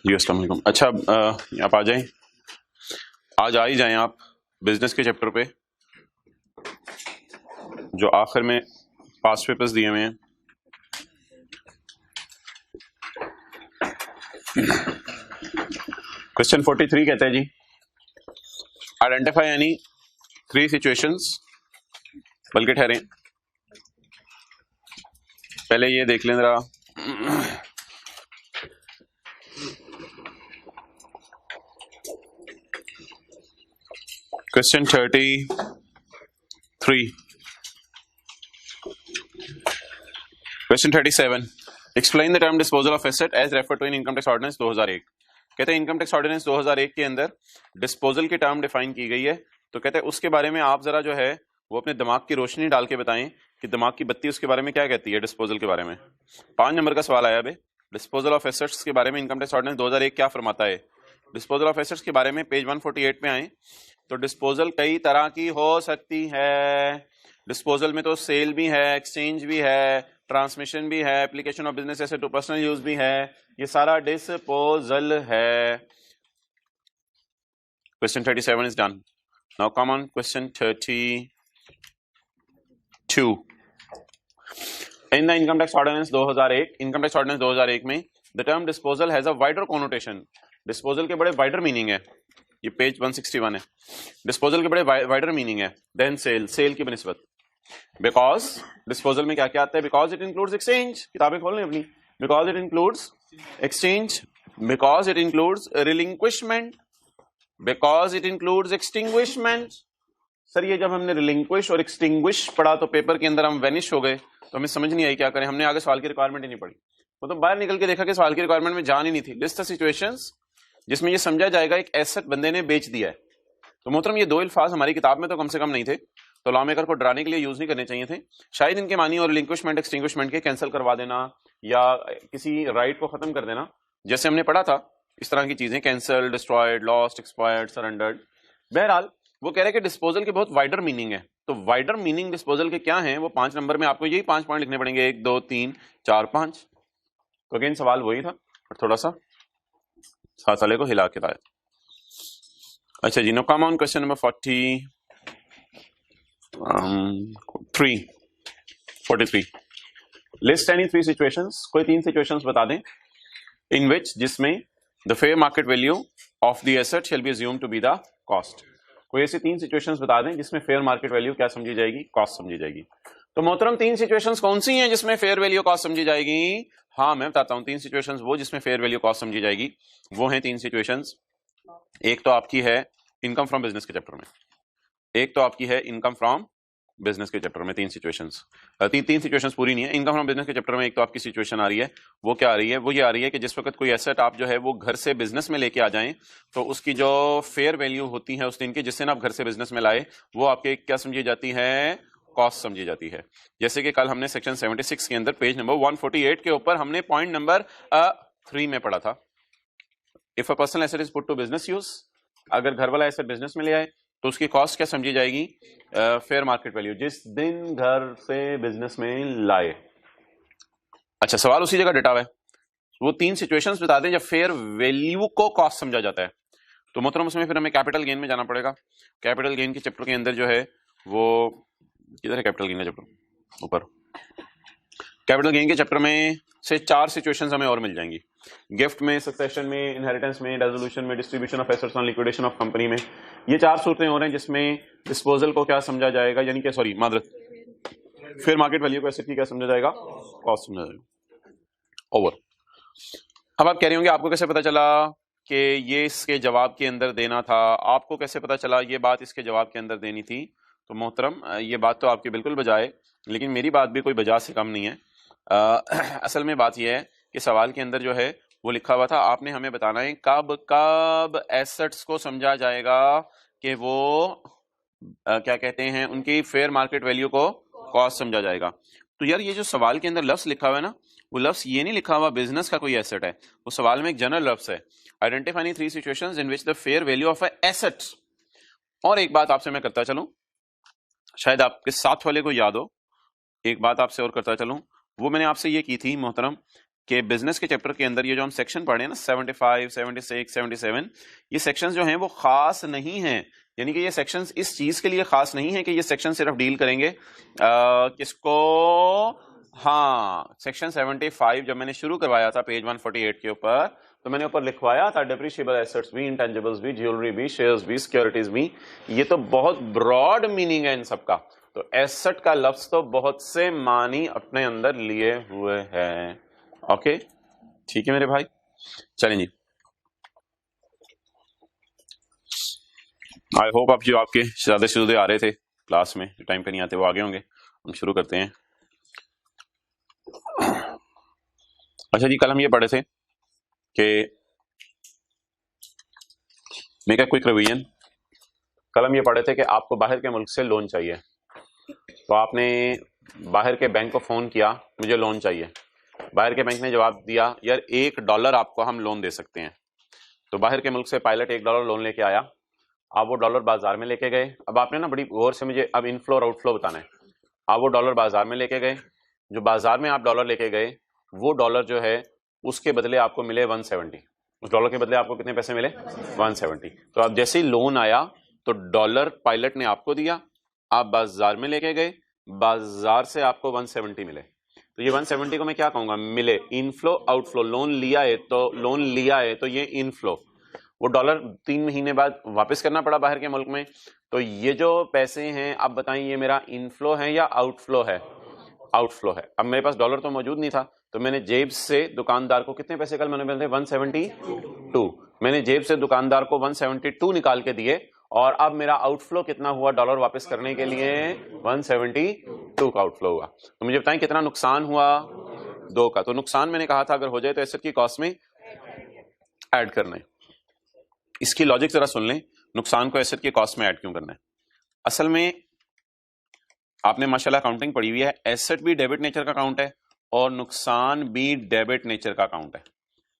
जी अस्सलाम वालेकुम। अच्छा, आप आ जाएं, आज आ ही जाएं आप बिजनेस के चैप्टर पे जो आखिर में पास पेपर्स दिए हुए हैं। क्वेश्चन 43 कहता है जी, आइडेंटिफाई एनी 3 सिचुएशंस, बल्कि ठहरें पहले ये देख लें जरा। Question 33, question 37, explain the term disposal of asset as refer to in income tax ordinance 2001। कहते हैं इनकम टैक्स ऑर्डिनेंस 2001 के अंदर डिस्पोजल की टर्म डिफाइन की गई है, तो कहते हैं उसके बारे में आप जरा जो है वो अपने दिमाग की रोशनी डाल के बताएं कि दिमाग की बत्ती उसके बारे में क्या कहती है डिस्पोजल के बारे में। 5 नंबर का सवाल आया बे, डिस्पोजल ऑफ एसेट्स के बारे में इनकम टैक्स ऑर्डिनेंस 2001 क्या फरमाता है। डिस्पोजल ऑफ एसेट्स के बारे में पेज 148 पे आए तो डिस्पोजल कई तरह की हो सकती है। डिस्पोजल में तो सेल भी है, एक्सचेंज भी है, ट्रांसमिशन भी है, application of business asset to personal use भी है, ये सारा डिस्पोजल है। Question 37 is done. Now come on question 32। In the income tax ordinance 2001, income tax ordinance 2001 में the term disposal has a wider connotation. Disposal के बड़े wider meaning है, ये पेज 161 है। डिस्पोजल के बड़े वाइडर मीनिंग है देन सेल, सेल की बनिस्बत। बिकॉज डिस्पोजल में क्या क्या आता है, बिकॉज इट इंक्लूड्स एक्सचेंज, किताबें खोल लें अपनी, because it includes exchange, because it includes relinquishment, because it includes extinguishment. Sir ये जब हमने रिलिंक्विश और एक्सटिंग्विश पढ़ा तो पेपर के अंदर हम वेनिश हो गए, तो हमें समझ नहीं आई क्या करें, हमने आगे सवाल की रिक्वायरमेंट ही नहीं पढ़ी। वो तो बाहर निकल के देखा कि सवाल की रिक्वायरमेंट में जान ही नहीं थी। लिस्ट ऑफ सिचुएशंस जिसमें ये समझा जाएगा एक एसेट बंदे ने बेच दिया है। तो मोहतरम ये 2 अल्फाज हमारी किताब में तो कम से कम नहीं थे, तो लॉ मेकर को डराने के लिए यूज नहीं करने चाहिए थे। शायद इनके मानी और रिलिंक्विशमेंट एक्सटिंग्विशमेंट के कैंसिल करवा देना या किसी राइट को खत्म कर देना, जैसे हमने पढ़ा था इस तरह की चीजें, cancel, destroyed, lost, expired, surrendered. बहरहाल वो कह रहे हैं कि डिस्पोजल के बहुत वाइडर मीनिंग है। तो वाइडर मीनिंग डिस्पोजल के क्या है, वो 5 नंबर में आपको यही 5 पॉइंट लिखने पड़ेंगे, 1 2 3 4 5। तो अगेन सवाल वही था और थोड़ा सा साथ वाले को हिला के लाया। अच्छा जी, no come on question number 43। List any 3 situations, कोई 3 सिचुएशंस बता दें इन विच, जिसमें the fair market value of the asset shall be assumed to be the cost. कोई ऐसी 3 सिचुएशंस बता दें जिसमें फेयर मार्केट वैल्यू क्या समझी जाएगी, कॉस्ट समझी जाएगी। तो मोहतरम 3 सिचुएशंस कौन सी हैं जिसमें फेयर वैल्यू कॉस्ट समझी जाएगी? हाँ मैं बताता हूं 3 सिचुएशंस वो जिसमें फेयर वैल्यू कॉस्ट समझी जाएगी। वो हैं 3 सिचुएशंस। एक तो आपकी है इनकम फ्रॉम बिजनेस के चैप्टर में, एक तो आपकी है इनकम फ्रॉम बिजनेस के चैप्टर में। 3 सिचुएशंस, 3 सिचुएशंस पूरी नहीं है। इनकम फ्रॉम बिजनेस के चैप्टर में एक तो आपकी सिचुएशन आ रही है, वो क्या आ रही है, वो ये आ रही है कि जिस वक्त कोई एसेट आप जो है वो घर से बिजनेस में लेके आ जाएं तो उसकी जो फेयर वैल्यू होती है उस दिन की, जिस दिन आप घर से बिजनेस में लाए, वो आपके क्या समझी जाती है, कॉस्ट समझी जाती है। जैसे कि कल हमने सेक्शन 76 के अंदर पेज नंबर 148 के ऊपर हमने पॉइंट नंबर 3 में पढ़ा था। If a personal asset is put to business use, अगर घर वाला एसेट बिजनेस में ले आए तो उसकी कॉस्ट क्या समझी जाएगी, फेयर मार्केट वैल्यू, जिस दिन घर से बिजनेस में लाए। अच्छा सवाल उसी जगह डटा हुआ है, वो 3 सिचुएशंस बता दें जब फेयर वैल्यू को कॉस्ट समझा जाता है। तो मोहतरम उसमें फिर हमें कैपिटल गेन में जाना पड़ेगा। कैपिटल गेन के चैप्टर के अंदर जो है वो किधर है, कैपिटल गेन का चैप्टर ऊपर, कैपिटल गेन के चैप्टर में से 4 सिचुएशंस हमें और मिल जाएंगी। गिफ्ट में, सक्सेशन में, इनहेरिटेंस में, डिसोल्यूशन में, distribution of assets on liquidation of company में, ये 4 सूरतें हो रही हैं जिसमें डिस्पोजल को क्या समझा जाएगा, यानी कि सॉरी मादरत फेयर मार्केट वैल्यू को एसेट की क्या समझा जाएगा, कॉस्ट समझा जाएगा। ओवर। अब आप कह रहे होंगे आपको कैसे पता चला कि ये इसके जवाब के अंदर देना था, आपको कैसे पता चला ये बात इसके जवाब के अंदर देनी थी? तो मोहतरम ये बात तो आपकी बिल्कुल बजाए, लेकिन मेरी बात भी कोई बजा से कम नहीं है। असल में बात यह है कि सवाल के अंदर जो है वो लिखा हुआ था, आपने हमें बताना है कब कब एसेट्स को समझा जाएगा कि वो क्या कहते हैं, उनकी फेयर मार्केट वैल्यू को कॉस्ट समझा जाएगा। तो यार ये जो सवाल के अंदर लफ्ज लिखा हुआ है ना, वो लफ्ज ये नहीं लिखा हुआ बिजनेस का कोई एसेट है, वो सवाल में एक जनरल लफ्ज है, identify 3 situations in which the fair value of asset. और एक बात आपसे मैं करता चलूं, शायद आपके साथ वाले को याद हो, एक बात आपसे और करता चलूं, वो मैंने आपसे ये की थी मोहतरम कि बिजनेस के चैप्टर के अंदर ये जो हम सेक्शन पढ़े हैं ना 75, 76, 77, ये सेक्शंस जो हैं वो खास नहीं हैं। यानी कि ये सेक्शंस इस चीज के लिए खास नहीं है कि ये सेक्शन सिर्फ डील करेंगे किसको, हाँ सेक्शन 75 जब मैंने शुरू करवाया था पेज 148 के ऊपर, तो मैंने ऊपर लिखवाया था डेप्रिशिएबल एसेट्स भी, इंटेंजिबल्स भी, ज्वेलरी भी, शेयर्स भी, सिक्योरिटीज भी। ये तो बहुत ब्रॉड मीनिंग है इन सबका। तो एसेट का लफ्ज तो बहुत से मानी अपने अंदर लिए हुए हैं। ओके ठीक है मेरे भाई, चलें जी। आई होप आप जो आपके शहजादे शहजादे आ रहे थे क्लास में, जो टाइम पे नहीं आते वो आगे होंगे। हम शुरू करते हैं। अच्छा जी, कल हम ये पढ़े थे कि मेक अ क्विक रिवीजन। कल हम ये पढ़े थे कि आपको बाहर के मुल्क से लोन चाहिए, तो आपने बाहर के बैंक को फोन किया, मुझे लोन चाहिए। बाहर के बैंक ने जवाब दिया यार $1 आपको हम लोन दे सकते हैं। तो बाहर के मुल्क से पायलट $1 लोन लेके आया, आप वो डॉलर बाजार में लेके गए। अब आपने ना बड़ी गौर से मुझे अब इनफ्लो और आउटफ्लो बताना है। आप वो डॉलर बाजार में लेके गए, जो बाजार में आप डॉलर लेके गए वो डॉलर जो है उसके बदले आपको मिले 170। उस डॉलर के बदले आपको कितने पैसे मिले? 170। तो अब जैसे ही लोन आया तो डॉलर पायलट ने आपको दिया, आप बाजार में लेके गए, बाजार से आपको 170 मिले। तो ये 170 को मैं क्या कहूंगा? मिले। इनफ्लो आउटफ्लो, लोन लिया है तो ये इनफ्लो। वो डॉलर 3 महीने बाद वापस करना पड़ा बाहर के मुल्क में। तो ये जो पैसे हैं आप बताएं ये मेरा इनफ्लो है या आउटफ्लो है? आउटफ्लो है। अब मेरे पास डॉलर तो मौजूद नहीं था, तो मैंने जेब से दुकानदार को कितने पैसे कल मैंने मिले थे? 172। मैंने जेब से दुकानदार को 172 निकाल के दिए, और अब मेरा आउटफ्लो कितना हुआ डॉलर वापस करने के लिए? 172 का आउटफ्लो हुआ। तो मुझे बताएं कितना नुकसान हुआ? 2 का। तो नुकसान मैंने कहा था अगर हो जाए तो एसेट की कॉस्ट में ऐड करना है। इसकी लॉजिक जरा सुन लें, नुकसान को एसेट की कॉस्ट में ऐड क्यों करना है। असल में आपने माशाल्लाह अकाउंटिंग पढ़ी हुई है, एसेट भी डेबिट नेचर का अकाउंट है और नुकसान भी डेबिट नेचर का अकाउंट है।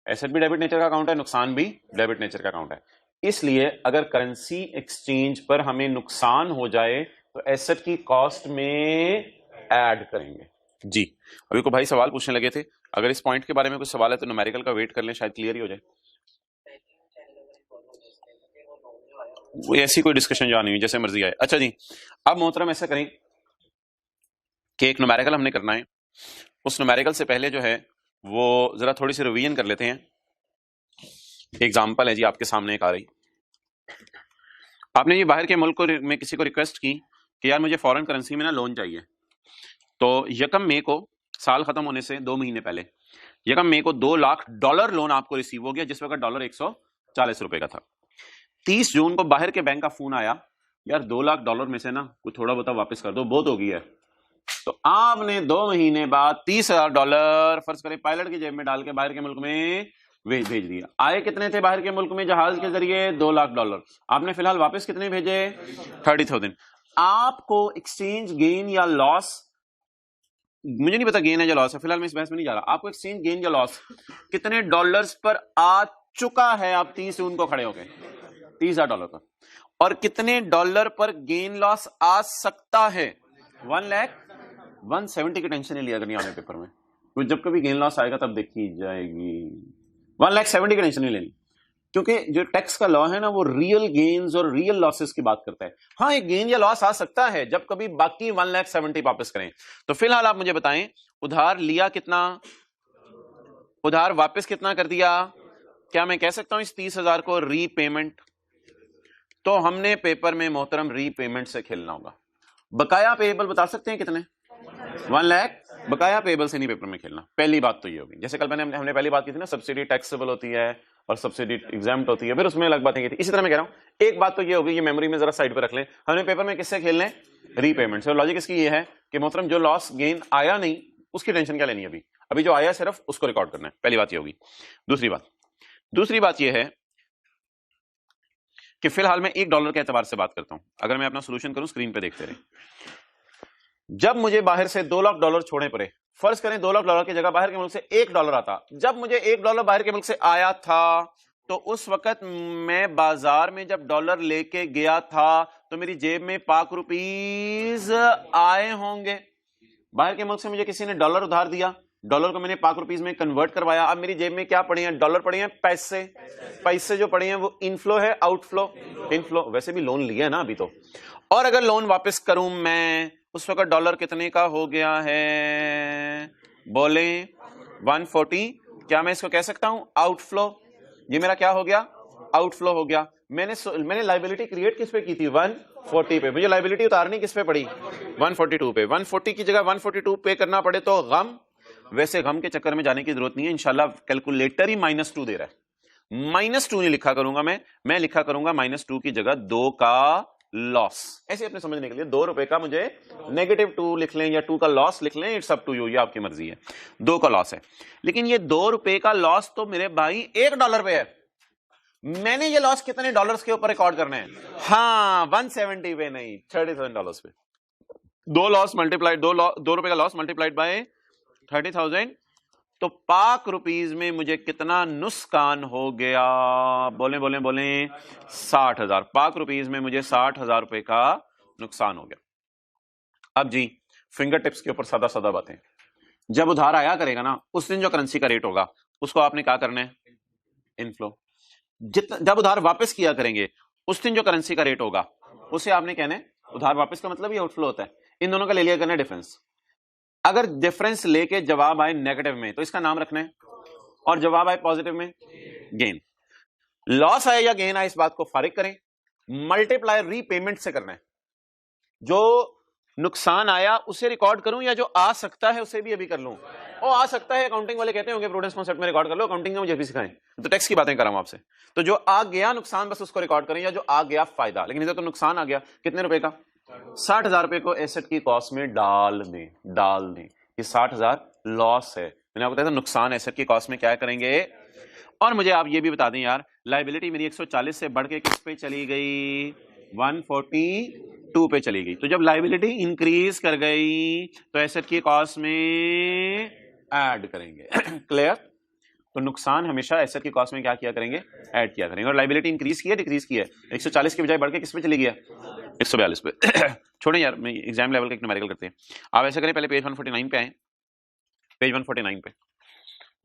एसेट भी डेबिट नेचर का अकाउंट है, नुकसान भी डेबिट नेचर का अकाउंट है। इसलिए अगर करेंसी एक्सचेंज पर हमें नुकसान हो जाए तो एसेट की कॉस्ट में ऐड करेंगे जी। अभी को भाई सवाल पूछने लगे थे, अगर इस पॉइंट के बारे में कुछ सवाल है तो न्यूमेरिकल का वेट कर लें, शायद क्लियर ही हो जाए। वो ऐसी कोई डिस्कशन जो आनी हुई, जैसे मर्जी आए। अच्छा जी, अब मोहतरम ऐसा करें कि एक न्यूमेरिकल हमने करना है, उस न्यूमेरिकल से पहले जो है वो जरा थोड़ी सी रिवीजन कर लेते हैं। एग्जांपल है जी आपके सामने एक आ रही। आपने ये बाहर के मुल्क को में किसी को रिक्वेस्ट की कि यार मुझे फॉरेन करेंसी में ना लोन चाहिए। तो 1 मई को, साल खत्म होने से 2 महीने पहले, 1 मई को $2 लाख लोन आपको रिसीव हो गया, जिस वक्त डॉलर 140 रुपए का था। 30 जून को बाहर के बैंक का फोन आया, यार $2 लाख में से ना कुछ थोड़ा बहुत वापस कर दो, बहुत हो गया है। तो आपने 2 महीने बाद $30,000 फर्ज करें पायलट की जेब में डाल के बाहर के मुल्क में भेज दिया। आए कितने थे बाहर के मुल्क में जहाज के जरिए? $2 लाख। आपने फिलहाल वापस कितने भेजे? 30,000। आपको एक्सचेंज गेन या लॉस, मुझे नहीं पता गेन है या लॉस है, फिलहाल मैं इस बहस में नहीं जा रहा। आपको एक्सचेंज गेन या लॉस कितने डॉलर्स पर आ चुका है? आप 30 जून को खड़े हो गए $30,000 पर, और कितने डॉलर पर गेन लॉस आ सकता है? 170 की टेंशन नहीं लिया करनी आने पेपर में, कुछ जब कभी गेन लॉस आएगा तब देखी जाएगी। 170 की टेंशन नहीं लेनी, क्योंकि जो टैक्स का लॉ है ना वो रियल गेन्स और रियल लॉसेस की बात करता है। हाँ एक गेन या लॉस आ सकता है जब कभी बाकी 170 वापस करें। तो फिलहाल आप मुझे बताएं, उधार लिया कितना, उधार वापस कितना कर दिया? क्या मैं कह सकता हूं इस 30,000 को रीपेमेंट? तो हमने पेपर में मोहतरम रीपेमेंट से खेलना होगा। बकाया पेएबल बता सकते हैं कितने? 1 लाख। बकाया पेएबल से नहीं पेपर में खेलना। पहली बात तो ये होगी, जैसे कल हमने पहली बात की थी ना, सब्सिडी टैक्सेबल होती है और सब्सिडी एग्जाम्प्ट होती है, फिर उसमें अलग बातें की थी। इसी तरह मैं कह रहा हूं एक बात तो ये होगी, ये मेमोरी में जरा साइड पे रख लें, हमने पेपर में किससे खेलने? रीपेमेंट से। लॉजिक इसकी ये है कि मोहतरम जो लॉस गेन आया नहीं उसकी टेंशन क्या लेनी, अभी जो आया सिर्फ उसको रिकॉर्ड करना है। पहली बात ये होगी। दूसरी बात ये है कि फिलहाल मैं $1 के एतबार से बात करता हूं। अगर मैं अपना सोल्यूशन करूं, स्क्रीन पे देखते रहे। जब मुझे बाहर से $2 लाख छोड़ने पड़े, फर्ज करें $2 लाख की जगह बाहर के मुल्क से $1 आता, जब मुझे $1 बाहर के मुल्क से आया था तो उस वक्त मैं बाजार में जब डॉलर लेके गया था तो मेरी जेब में पाक रुपीज आए होंगे। बाहर के मुल्क से मुझे किसी ने डॉलर उधार दिया, डॉलर को मैंने पाक रुपीज में कन्वर्ट करवाया, अब मेरी जेब में क्या पड़े हैं, डॉलर पड़े हैं, पैसे। पैसे जो पड़े हैं वो इनफ्लो है आउटफ्लो? इनफ्लो। वैसे भी लोन लिया है ना अभी तो, और अगर लोन वापस करूं मैं उस वक्त डॉलर कितने का हो गया है, बोले 140। क्या मैं इसको कह सकता हूं आउटफ्लो? ये मेरा क्या हो गया, आउटफ्लो हो गया। मैंने लायबिलिटी क्रिएट किस पे की थी, 140 पे। मुझे लायबिलिटी उतारनी किस पे पड़ी, 142 पे। 140 की जगह 142 पे करना पड़े तो गम। वैसे गम के चक्कर में जाने की जरूरत नहीं है, इंशाल्लाह कैलकुलेटर ही -2 दे रहा है। -2 नहीं लिखा करूंगा मैं लिखा करूंगा -2 की जगह 2 का लॉस। ऐसे अपने समझने के लिए 2 रुपए का मुझे -2 लिख लें या 2 का लॉस लिख लें, इट्स अप टू यू, ये आपकी मर्जी है। 2 का लॉस है, लेकिन ये 2 रुपए का लॉस तो मेरे भाई $1 पे है। मैंने ये लॉस कितने डॉलर्स के ऊपर रिकॉर्ड करने हैं, हाँ 170 पे नहीं, $37 पे। 2 लॉस मल्टीप्लाइड, 2 रुपए का लॉस मल्टीप्लाइड बाय 30,000, तो पाक रुपीज में मुझे कितना नुकसान हो गया, बोले बोले बोले 60,000। पाक रुपीज में मुझे 60,000 रुपए का नुकसान हो गया। अब जी फिंगर टिप्स के ऊपर सादा सादा बातें। जब उधार आया करेगा ना उस दिन जो करेंसी का रेट होगा उसको आपने क्या करना है, इनफ्लो। जब उधार वापस किया करेंगे उस दिन जो करेंसी का रेट होगा उसे आपने कहना है, उधार वापस का मतलब ही आउटफ्लो होता है। इन दोनों का ले लिया करना डिफरेंस। अगर डिफरेंस लेके जवाब आए नेगेटिव में तो इसका नाम रखना है, और जवाब आए पॉजिटिव में गेन। लॉस आए या गेन आए इस बात को फारिग करें, मल्टीप्लाई रीपेमेंट से करना है। जो नुकसान आया उसे रिकॉर्ड करूं या जो आ सकता है उसे भी अभी कर लूं? और आ सकता है अकाउंटिंग वाले कहते होंगे प्रूडेंस कॉन्सेप्ट में रिकॉर्ड कर लो, अकाउंटिंग में मुझे भी सिखाएं, तो टैक्स की बातें कर रहा हूं आपसे। तो जो आ गया नुकसान बस उसको रिकॉर्ड करें, या जो आ गया फायदा। लेकिन इधर तो नुकसान आ गया कितने रुपए का, 60,000 रुपए को एसेट की कॉस्ट में डाल दें। ये 60,000 लॉस है, मैंने आपको बताया था नुकसान एसेट की कॉस्ट में क्या करेंगे। और मुझे आप ये भी बता दें यार, लायबिलिटी मेरी 140 से बढ़ के किस पे चली गई, 142 पे चली गई। तो जब लायबिलिटी इंक्रीज कर गई तो एसेट की कॉस्ट में ऐड करेंगे। क्लियर? तो नुकसान हमेशा एसेट की कॉस्ट में क्या किया करेंगे, ऐड किया करेंगे। और लायबिलिटी इंक्रीज की है डिक्रीज की है, 140 के बजाय बढ़ के किस पे चली गई है, 142 पे। छोड़ें यार, मैं एग्जाम लेवल का एक न्यूमेरिकल करते हैं। आप ऐसे करें, पहले पेज 149 पे आए, पेज 149 पे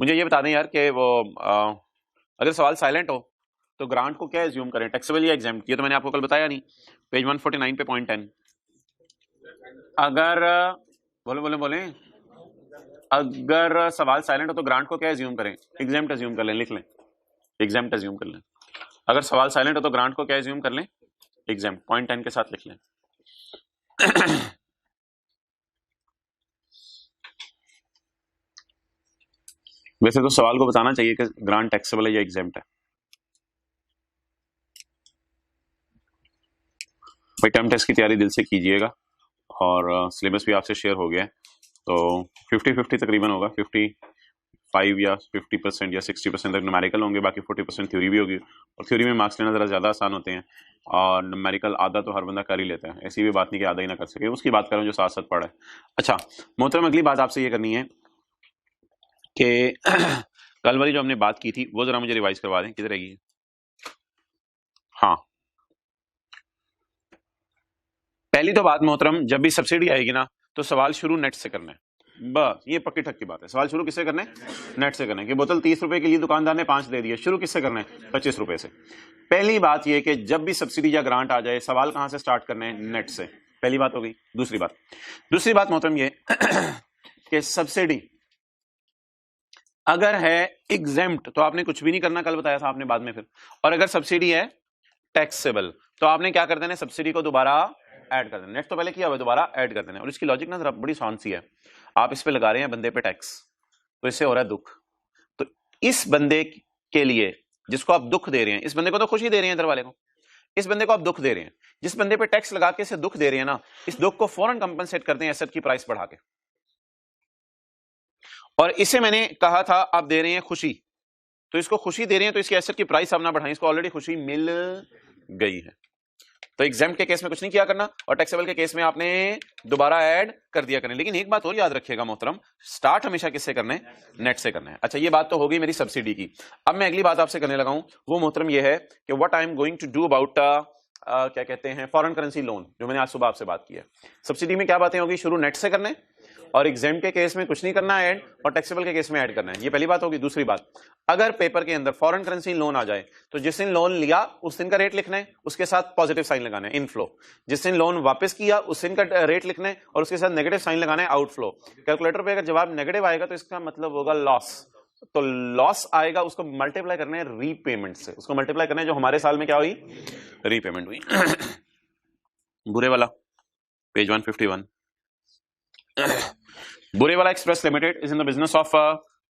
मुझे ये बता दें यार कि वो अगर सवाल साइलेंट हो तो ग्रांट को क्या एज्यूम करें, टैक्सेबल या एग्जेम्प्ट? ये तो मैंने आपको कल बताया नहीं। पेज 149 पे पॉइंट 10, अगर बोले अगर सवाल साइलेंट हो तो ग्रांट को क्या एज्यूम करें, एग्जेम्प्ट एज्यूम कर लें, लिख लें एग्जेम्प्ट एज्यूम कर लें। अगर सवाल साइलेंट हो तो ग्रांट को क्या एज्यूम कर लें, एग्जेम्प्ट। पॉइंट 10 के साथ लिख लें। वैसे तो सवाल को बताना चाहिए कि ग्रांट टैक्सेबल है या एग्जेम्प्ट है। भाई टर्म टेस्ट की तैयारी दिल से कीजिएगा, और सिलेबस भी आपसे शेयर हो गया है, तो 50-50 तकरीबन होगा। 55 या 50% या 60% तक न्यूमेरिकल होंगे, बाकी 40% थ्योरी भी होगी। और थ्योरी में मार्क्स लेना ज़रा ज़्यादा आसान होते हैं, और न्यूमेरिकल आधा तो हर बंदा कर ही लेता है। ऐसी भी बात नहीं कि आधा ही ना कर सके, उसकी बात कर रहा हूँ जो साथ साथ पढ़ा है। अच्छा मोहतरम, अगली बात आपसे ये करनी है कि कल वाली जो हमने बात की थी वो ज़रा मुझे रिवाइज करवा दें, किधर रहेगी। हाँ, पहली तो बात मोहतरम, जब भी सब्सिडी आएगी ना तो सवाल शुरू नेट से करना है, बस ये पक्की ठक्की बात है। सवाल शुरू किससे करना है, नेट से करना है। कि बोतल 30 रुपए के लिए दुकानदार ने 5 दे दिए, शुरू किससे करना है, 25 रुपए से। पहली बात ये कि जब भी सब्सिडी या ग्रांट आ जाए सवाल कहां से स्टार्ट करना है, नेट से। पहली बात हो गई। दूसरी बात मोहतरम ये कि सब्सिडी अगर है एग्जेम्प्ट तो आपने कुछ भी नहीं करना, कल बताया था आपने बाद में फिर। और अगर सब्सिडी है टैक्सेबल तो आपने क्या कर देना, सब्सिडी को दोबारा ऐड कर देना। नेट तो पहले किया हुआ, दोबारा ऐड कर देना। और इसकी लॉजिक ना जरा बड़ी आसान सी है। आप इस पे लगा रहे हैं बंदे पे टैक्स, तो इससे हो रहा है दुख। तो इस बंदे के लिए जिसको आप दुख दे रहे हैं, इस बंदे को तो खुशी दे रहे हैं इधर वाले को, इस बंदे को आप दुख दे रहे हैं। जिस बंदे पे टैक्स लगा के इसे दुख दे रहे हैं ना, इस दुख को फौरन कंपनसेट करते हैं एसेट की प्राइस बढ़ा के। और इसे मैंने कहा था आप दे रहे हैं खुशी, तो इसको खुशी दे रहे हैं तो इसकी एसेट की प्राइस आप ना बढ़ाएं, इसको ऑलरेडी खुशी मिल गई है। तो एग्जाम के केस में कुछ नहीं किया करना, और टैक्सेबल के केस में आपने दोबारा ऐड कर दिया करना। लेकिन एक बात और याद रखिएगा मोहतरम, स्टार्ट हमेशा किससे करना है, नेट से करना है। अच्छा ये बात तो हो गई मेरी सब्सिडी की। अब मैं अगली बात आपसे करने लगा हूं, वो मोहतरम ये है कि what I am going to do about क्या कहते हैं फॉरेन करेंसी लोन, जो मैंने आज सुबह आपसे बात की है। सब्सिडी में क्या बातें होगी, शुरू नेट से करना है, और एग्जेम्प्ट के केस में कुछ नहीं करना है ऐड, और टैक्सेबल के केस में ऐड करना है। ये पहली बात होगी। दूसरी बात, अगर पेपर के अंदर फॉरेन करेंसी लोन आ जाए तो जिस दिन लोन लिया उस दिन का रेट लिखना है, उसके साथ पॉजिटिव साइन लगाना है इनफ्लो। जिस दिन लोन वापस किया उस दिन का रेट लिखना है और उसके साथ नेगेटिव साइन लगाना है आउटफ्लो। कैलकुलेटर पे अगर जवाब नेगेटिव आएगा तो इसका मतलब होगा लॉस। तो लॉस आएगा, उसको मल्टीप्लाई करना है रीपेमेंट से, उसको मल्टीप्लाई करना है जो हमारे साल में क्या हुई, रीपेमेंट हुई। बुरे वाला page 151, Burewala express limited is in the business of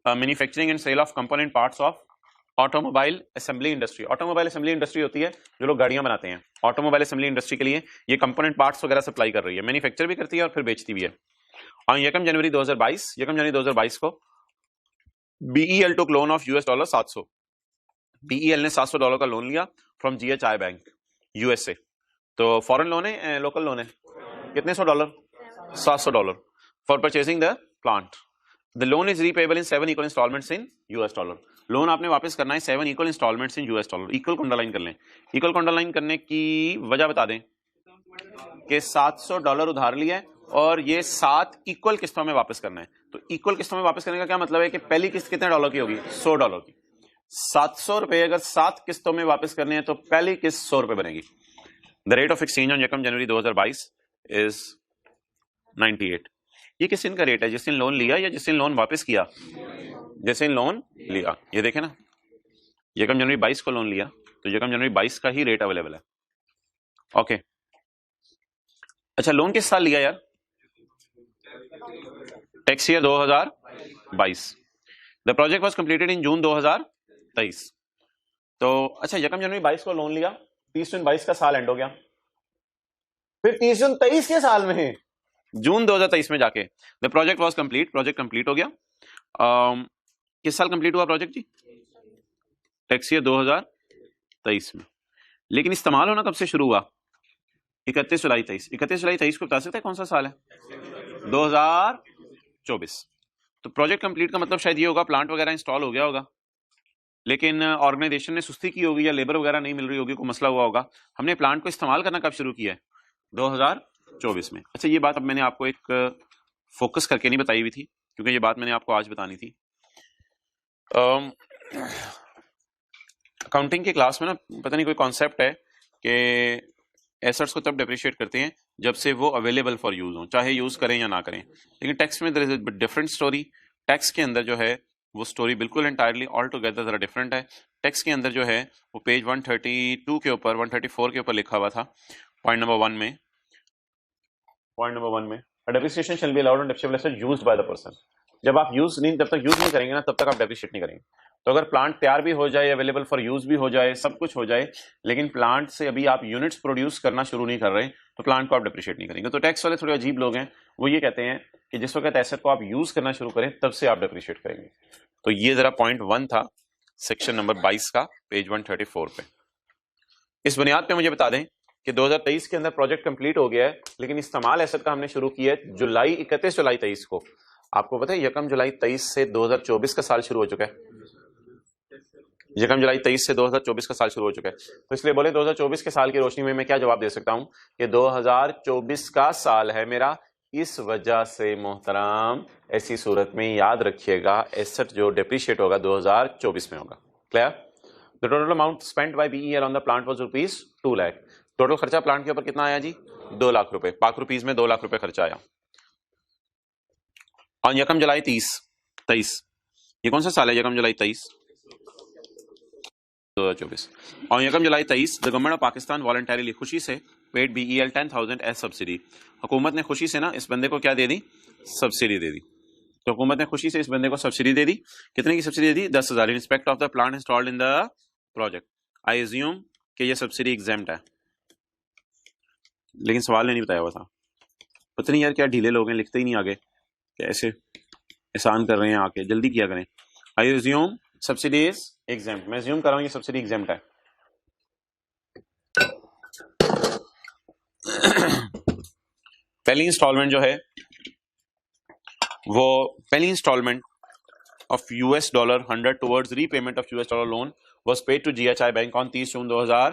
manufacturing and sale of component parts of automobile assembly industry. Automobile assembly industry होती है जो लोग गाड़ियां बनाते हैं। ऑटोमोबाइल असेंबली इंडस्ट्री के लिए ये कंपोनेंट पार्ट्स वगैरह सप्लाई कर रही है, मैन्युफैक्चर भी करती है और फिर बेचती भी है। और यकम जनवरी 2022 को BEL took loan of $700। BEL ने $700 का लोन लिया फ्रॉम GHI बैंक USA। तो फॉरेन लोन है लोकल लोन है, कितने $100? $700 for purchasing the plant. The loan is repayable in 7 equal instalments in $। Loan आपने वापस करना है 7 इक्वल इंस्टॉलमेंट्स इन $। इक्वल को अंडरलाइन कर लें। इक्वल को अंडरलाइन करने की वजह बता दें कि $700 उधार लिया है और ये 7 इक्वल किस्तों में वापस करना है। तो इक्वल किस्तों में वापस करने का क्या मतलब है कि पहली किस्त कितने डॉलर की होगी, $100 की। 700 रुपए अगर 7 किस्तों में वापस करने हैं तो पहली किस्त 100 रुपए बनेगी। The rate of exchange on यकम जनवरी 2022 इज 98। ये किस दिन का रेट है, जिस दिन लोन लिया या जिस दिन लोन वापस किया? जिस दिन लोन लिया। ये देखें ना, यकम जनवरी 22 को लोन लिया तो यकम जनवरी 22 का ही रेट अवेलेबल है। ओके अच्छा, लोन किस साल लिया यार? Tax year 2022। The project was completed in June 2023। तो अच्छा, यकम जनवरी 22 को लोन लिया, 30 जून 22 का साल एंड हो गया, फिर 30 जून 23 के साल में जून 2023 में जाके the project was complete, project complete हो गया। किस साल कंप्लीट हुआ प्रोजेक्ट जी? टैक्स ईयर 2023 में। लेकिन इस्तेमाल होना कब से शुरू हुआ? 31 जुलाई 23। 31 जुलाई 23 को बता सकते हैं कौन सा साल है? 2024। तो प्रोजेक्ट कंप्लीट का मतलब शायद ये होगा प्लांट वगैरह इंस्टॉल हो गया होगा, लेकिन ऑर्गेनाइजेशन ने सुस्ती की होगी या लेबर वगैरह नहीं मिल रही होगी, कोई मसला हुआ होगा। हमने प्लांट को इस्तेमाल करना कब शुरू किया है? 2024 में। अच्छा, ये बात अब मैंने आपको एक फोकस करके नहीं बताई हुई थी क्योंकि ये बात मैंने आपको आज बतानी थी। अकाउंटिंग की क्लास में ना पता नहीं कोई कॉन्सेप्ट है कि एसेट्स को तब डेप्रिशिएट करते हैं जब से वो अवेलेबल फॉर यूज हो, चाहे यूज करें या ना करें। लेकिन टैक्स में there is a different story. Tax के अंदर जो है वो स्टोरी बिल्कुल एंटायरली ऑल टुगेदर जरा डिफरेंट है। टैक्स के अंदर जो है वो पेज 132 के ऊपर 134 के ऊपर लिखा हुआ था पॉइंट नंबर 1 में depreciation shall be allowed on depreciable asset used by the person. जब आप यूज नहीं करेंगे ना तब तक आप डेप्रिशिएट नहीं करेंगे। तो अगर प्लांट तैयार भी हो जाए, अवेलेबल फॉर यूज भी हो जाए, सब कुछ हो जाए, लेकिन प्लांट से अभी आप यूनिट्स प्रोड्यूस करना शुरू नहीं कर रहे तो प्लांट को आप डेप्रिशिएट नहीं करेंगे। तो टैक्स वाले थोड़े अजीब लोग हैं, वो ये कहते हैं कि जिस वक्त एसेट को आप यूज करना शुरू करें तब से आप डेप्रिशिएट करेंगे। तो ये जरा पॉइंट 1 था सेक्शन नंबर 22 का पेज 134 पे। इस बुनियाद पे मुझे बता दें कि 2023 के अंदर प्रोजेक्ट कंप्लीट हो गया है, लेकिन इस्तेमाल एसेट का हमने शुरू किया है 31 जुलाई 23 को। आपको पता है यकम जुलाई 23 से 2024 का साल शुरू हो चुका है। यकम जुलाई 23 से 2024 का साल शुरू हो चुका है। तो इसलिए बोले 2024 के साल की रोशनी में मैं क्या जवाब दे सकता हूं कि 2024 का साल है मेरा। इस वजह से मोहतरम ऐसी सूरत में याद रखिएगा एसेट जो डेप्रिशिएट होगा 2024 में होगा। Clear? The total amount spent by BEL on the plant was ₹2 lakh. Total खर्चा प्लांट के ऊपर कितना आया जी? 2 लाख रुपए। पाक रुपीज में 2 लाख रुपए खर्चा आया। और यकम जुलाई 23 ये कौन सा साल है? यकम जुलाई 23 2024। और यकम जुलाई 23 the government of Pakistan voluntarily खुशी से पेड BEL 10,000 एज सब्सिडी। हुकूमत ने खुशी से ना इस बंदे को क्या दे दी? सब्सिडी दे दी। तो हुकूमत ने खुशी से इस बंदे को सब्सिडी दे दी। कितने की subsidy they the? 10,000 in respect of the plant installed in the project. I assume कि ये सब्सिडी एग्जेम्प्ट है, लेकिन सवाल ने नहीं बताया हुआ था। पता नहीं यार क्या ढीले लोग हैं, लिखते ही नहीं आगे, कैसे एहसान कर रहे हैं, आके जल्दी किया करें। I assume subsidy is exempt. मैं अज्यूम कर रहा हूं ये सब्सिडी एग्जेम्प्ट है। पहली इंस्टॉलमेंट जो है वो पहली instalment of $100 towards repayment of $, loan was paid to GHI bank on 30 June 2000।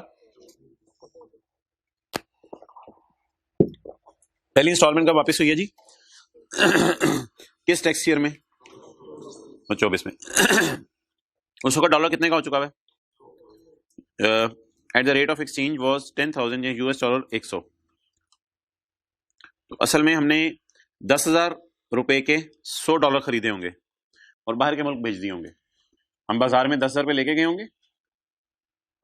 पहली इंस्टॉलमेंट कब वापस हुई है जी? किस टैक्स ईयर में? 24 में। उस वक्त डॉलर कितने का हो चुका है? At the rate of exchange was 10,000 US dollar 100। तो असल में हमने 10,000 रुपए के 100 डॉलर खरीदे होंगे और बाहर के मुल्क भेज दिए होंगे। हम बाजार में 10,000 रुपये लेके गए होंगे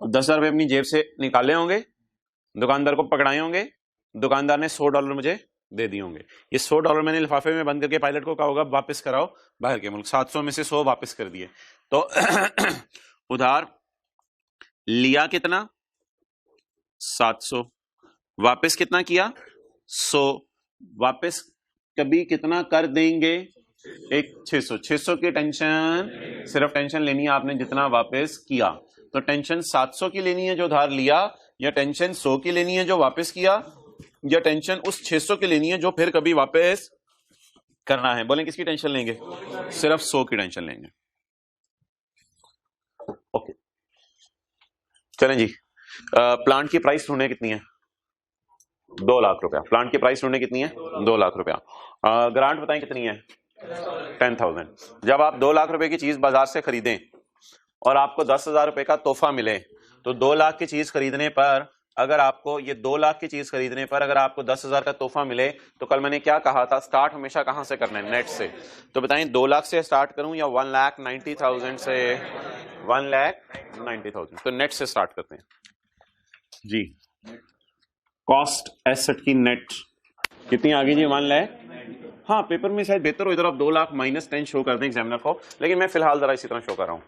और 10,000 रुपये अपनी जेब से निकाले होंगे, दुकानदार को पकड़ाए होंगे, दुकानदार ने 100 डॉलर मुझे दे दिए होंगे। ये 100 डॉलर मैंने लिफाफे में बंद करके पायलट को कहा होगा वापस कराओ बाहर के मुल्क। 700 में से 100 वापस कर दिए। तो उधार लिया कितना? 700। वापस कितना किया? 100। वापस कभी कितना कर देंगे? एक 600। 600 की टेंशन, सिर्फ टेंशन लेनी है आपने जितना वापस किया। तो टेंशन 700 की लेनी है जो उधार लिया, या टेंशन 100 की लेनी है जो वापस किया, या टेंशन उस 600 की लेनी है जो फिर कभी वापस करना है? बोलें किसकी टेंशन लेंगे? सिर्फ 100 की टेंशन लेंगे। ओके चलें जी। प्लांट की प्राइस ढूंढे कितनी है? 2 लाख रुपया। प्लांट की प्राइस ढूंढे कितनी है? 2 लाख रुपया। ग्रांट बताएं कितनी है? 10,000। जब आप 2 लाख रुपए की चीज बाजार से खरीदें और आपको 10,000 रुपए का तोहफा मिले, तो 2 लाख की चीज खरीदने पर अगर आपको ये 2 लाख की चीज खरीदने पर अगर आपको 10,000 का तोहफा मिले, तो कल मैंने क्या कहा था? स्टार्ट हमेशा कहां से करना है? नेट से। तो बताएं 2 लाख से स्टार्ट करूं या 1,90,000 से? 1,90,000। तो नेट से स्टार्ट करते हैं जी। कॉस्ट एसेट की नेट कितनी आ गई जी? 1 लाख। हाँ पेपर में शायद बेहतर हो इधर आप 2 लाख माइनस 10 शो कर दें एग्जामिनर को, लेकिन मैं फिलहाल जरा इसी तरह शो कर रहा हूं।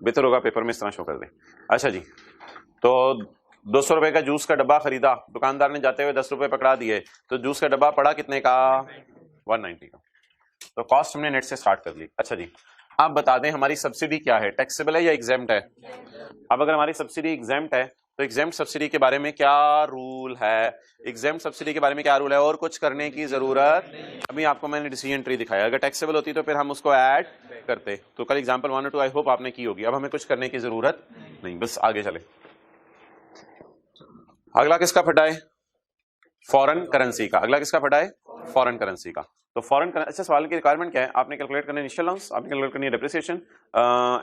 बेहतर होगा पेपर में इस तरह शो कर दें। अच्छा जी, तो 200 रुपए का जूस का डब्बा खरीदा, दुकानदार ने जाते हुए 10 रुपए पकड़ा दिए, तो जूस का डब्बा पड़ा कितने का? 190 का। तो कॉस्ट हमने नेट से स्टार्ट कर ली। अच्छा जी, आप बता दें हमारी सब्सिडी क्या है? टैक्सेबल है या एग्जेम्प्ट है? अब अगर हमारी सब्सिडी एग्जेम्प्ट है तो एग्जेम्प्ट सब्सिडी के बारे में क्या रूल है? एग्जेम्प्ट सब्सिडी के बारे में क्या रूल है? और कुछ करने की जरूरत, अभी आपको मैंने डिसीजन ट्री दिखाया। अगर टैक्सेबल होती तो फिर हम उसको ऐड करते। तो कल एग्जांपल 1 और 2 आई होप आपने की होगी। अब हमें कुछ करने की जरूरत नहीं, बस आगे चले। अगला किसका फटा है? फॉरेन करेंसी का। अगला किसका फटा है? फॉरेन करेंसी का। तो फॉरेन करेंसी, अच्छा सवाल की रिक्वायरमेंट क्या है? आपने कैलकुलेट करना है इनिशियल अलाउंस, आपने कैलकुलेट करनी है डेप्रिसिएशन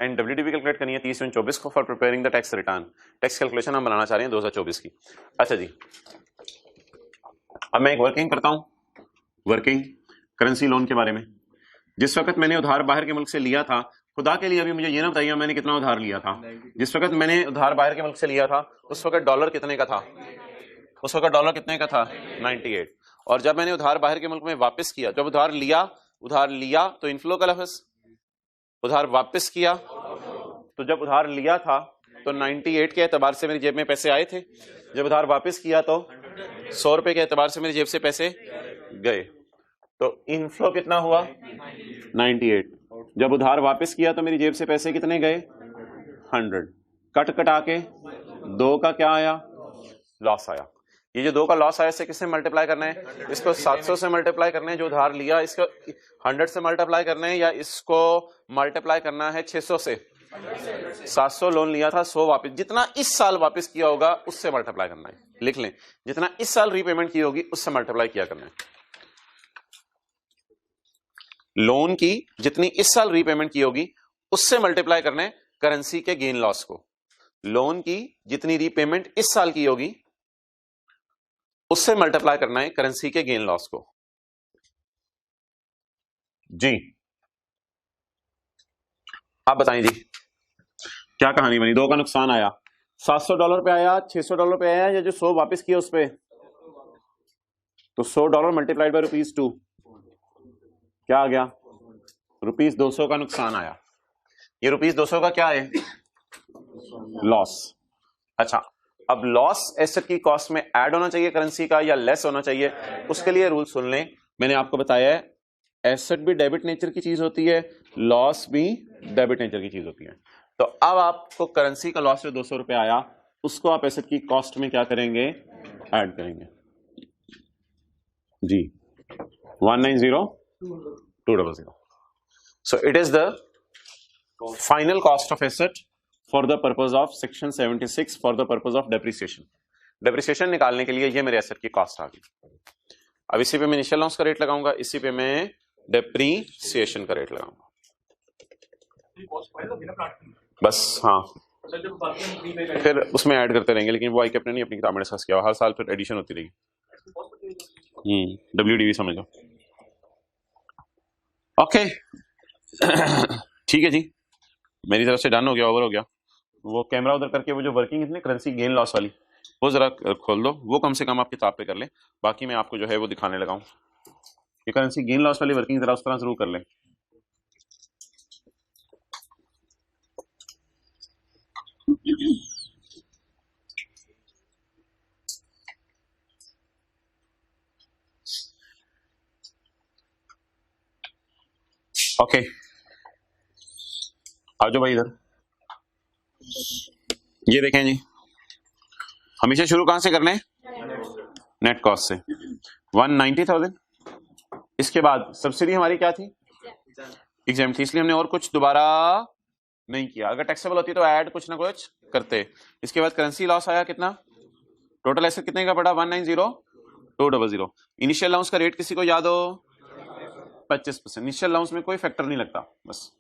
एंड डब्ल्यूडीपी कैलकुलेट करनी है 30/24 को for preparing the tax return. Tax calculation हम बनाना चाह रहे हैं 2024 की। अच्छा जी, अब मैं एक वर्किंग करता हूं, वर्किंग करेंसी लोन के बारे में। जिस वक्त मैंने उधार बाहर के मुल्क से लिया था, खुदा के लिए अभी मुझे ये ना बताइए मैंने कितना उधार लिया था। जिस वक्त मैंने उधार बाहर के मुल्क से लिया था उस वक्त डॉलर कितने का था? उस वक्त डॉलर कितने का था? 98। और जब मैंने उधार बाहर के मुल्क में वापस किया, जब उधार लिया तो इनफ्लो का लफ्ज, उधार वापस किया तो जब उधार लिया था तो 98 के एतबार से मेरी जेब में पैसे आए थे, जब उधार वापस किया तो 100 रुपए के एतबार से मेरी जेब से पैसे गए। तो इनफ्लो कितना हुआ? 98। जब उधार वापस किया तो मेरी जेब से पैसे कितने गए? 100। कट कटा के 2 का क्या आया? लॉस आया। ये जो 2 का लॉस आया इसे किससे मल्टीप्लाई करना है? इसको 700 से मल्टीप्लाई करना है जो उधार लिया, इसको 100 से मल्टीप्लाई करना है, या इसको मल्टीप्लाई करना है 600 से? 700 लोन लिया था, 100 वापस, जितना इस साल वापस किया होगा उससे मल्टीप्लाई करना है। लिख लें, जितना इस साल रीपेमेंट की होगी उससे मल्टीप्लाई किया करना है। लोन की जितनी इस साल रीपेमेंट की होगी उससे मल्टीप्लाई करना है करेंसी के गेन लॉस को। लोन की जितनी रीपेमेंट इस साल की होगी उससे मल्टीप्लाई करना है करेंसी के गेन लॉस को। जी आप बताएं जी, क्या कहानी बनी? 2 का नुकसान आया, $700 पे आया, $600 पे आया, या जो 100 वापस किया उस पे? तो $100 मल्टीप्लाइड बाय ₹2 क्या आ गया? ₹200 का नुकसान आया। ये ₹200 का क्या है? लॉस। अच्छा, अब लॉस एसेट की कॉस्ट में ऐड होना चाहिए करेंसी का या लेस होना चाहिए? उसके लिए रूल सुन लें, मैंने आपको बताया है एसेट भी डेबिट नेचर की चीज होती है, लॉस भी डेबिट नेचर की चीज होती है। तो अब आपको करेंसी का लॉस जो 200 रुपए आया उसको आप एसेट की कॉस्ट में क्या करेंगे? ऐड करेंगे जी। 190,200। So it is the final cost of asset for the purpose of section 76 for the purpose of depreciation. Depreciation निकालने के लिए ये मेरे एसेट की कॉस्ट आ गई। अब इसी पे मैं इनिशियल लॉस का रेट लगाऊंगा, इसी पे मैं डेप्रीसिएशन का रेट लगाऊंगा बस। हाँ फिर उसमें ऐड करते रहेंगे, लेकिन वो आई कैप ने नहीं अपनी किताब में डिस्कस किया, हर साल फिर एडिशन होती रहेगी। WDV समझ लो। ओके ठीक है जी, मेरी तरफ से डन हो गया, ओवर हो गया। वो कैमरा उधर करके वो जो वर्किंग है करेंसी गेन लॉस वाली वो जरा खोल दो, वो कम से कम आप किताब पे कर ले, बाकी मैं आपको जो है वो दिखाने लगा हूँ। ये करेंसी गेन लॉस वाली वर्किंग जरा उस तरह जरूर कर लें। ओके आ जाओ भाई इधर। ये देखें जी, हमेशा शुरू कहां से कर लें? नेट कॉस्ट से। 190,000। इसके बाद सब्सिडी हमारी क्या थी? एग्जाम थी, इसलिए हमने और कुछ दोबारा नहीं किया। अगर टैक्सेबल होती तो ऐड कुछ ना कुछ करते। इसके बाद करेंसी लॉस आया कितना? टोटल एसेट कितने का पड़ा? 190,200। इनिशियल अलाउंस का रेट किसी को याद हो? 25%। इनिशियल अलाउंस में कोई फैक्टर नहीं लगता बस।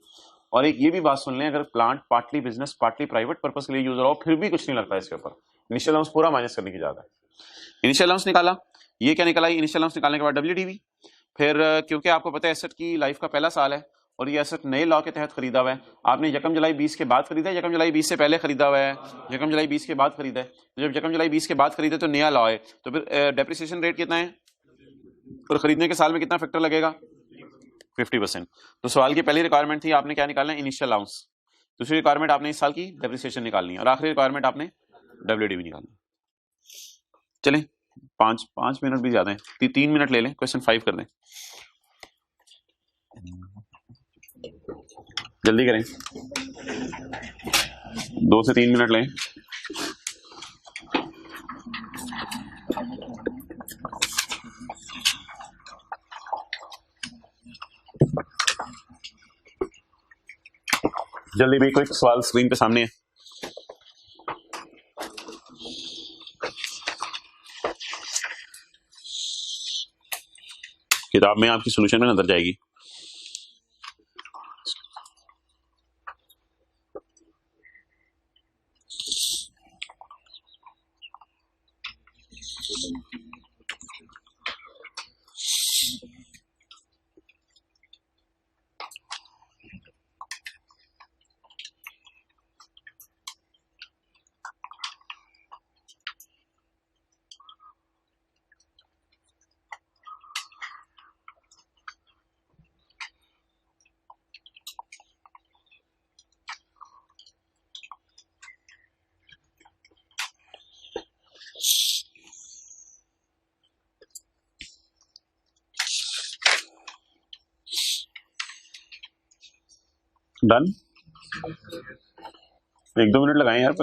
और एक ये भी बात सुन लें, अगर plant partly business partly private purpose के लिए यूज हो फिर भी कुछ नहीं लगता इसके ऊपर, इनिशियल अलाउंस पूरा माइनस करने की ज्यादा है। इनिशियल अलाउंस निकाला, ये क्या निकाला? इनिशियल अलाउंस निकालने के बाद WDV। फिर क्योंकि आपको पता है एसेट की लाइफ का पहला साल है और ये एसेट नए लॉ के तहत खरीदा हुआ है, आपने 1 जुलाई 20 के बाद खरीदा है, 1 जुलाई 20 से पहले खरीदा हुआ है, 1 जुलाई 20 के बाद खरीदा है। तो जब 1 जुलाई 20 के बाद खरीदे तो नया लॉ है, तो फिर डेप्रिसिएशन रेट कितना है और खरीदने के साल में कितना फैक्टर लगेगा? 50%। तो सवाल की पहली रिक्वायरमेंट थी आपने क्या निकालना है? Initial allowance. दूसरी रिक्वायरमेंट आपने इस साल की डेप्रिसिएशन निकालनी है और आखिरी रिक्वायरमेंट आपने WDV निकालनी है। चलें 5 मिनट भी ज्यादा है, 3 मिनट ले लें, क्वेश्चन 5 कर दें, जल्दी करें, 2 से 3 मिनट लें। जल्दी भी, कोई सवाल स्क्रीन पे सामने है? किताब में आपकी सॉल्यूशन में नजर जाएगी। डन। 1-2 मिनट लगाएं यार,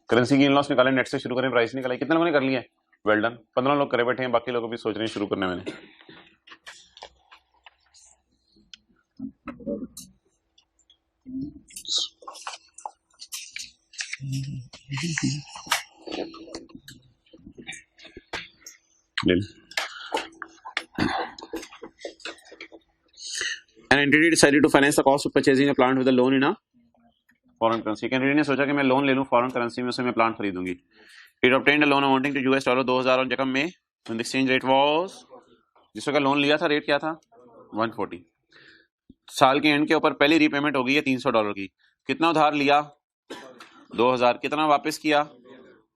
करेंसी गेन लॉस निकालें, नेट से शुरू करें, प्राइस निकालें। कितने लोगों ने कर लिया है? Well done. 15 लोग करे बैठे हैं, बाकी लोग भी सोच रहे हैं शुरू करने में। An entity decided to finance the cost of purchasing a plant with a loan in a foreign currency. Kennedy ने सोचा कि मैं लोन ले लूं फॉरेन करेंसी में, से मैं प्लांट खरीदूंगी। It obtained a loan amounting to $2000 on जकम में, when the exchange rate was, जिसका का लोन लिया था रेट क्या था? 140। साल के एंड के ऊपर पहली रीपेमेंट हो गई है $300 की। कितना उधार लिया? 2000। कितना वापस किया?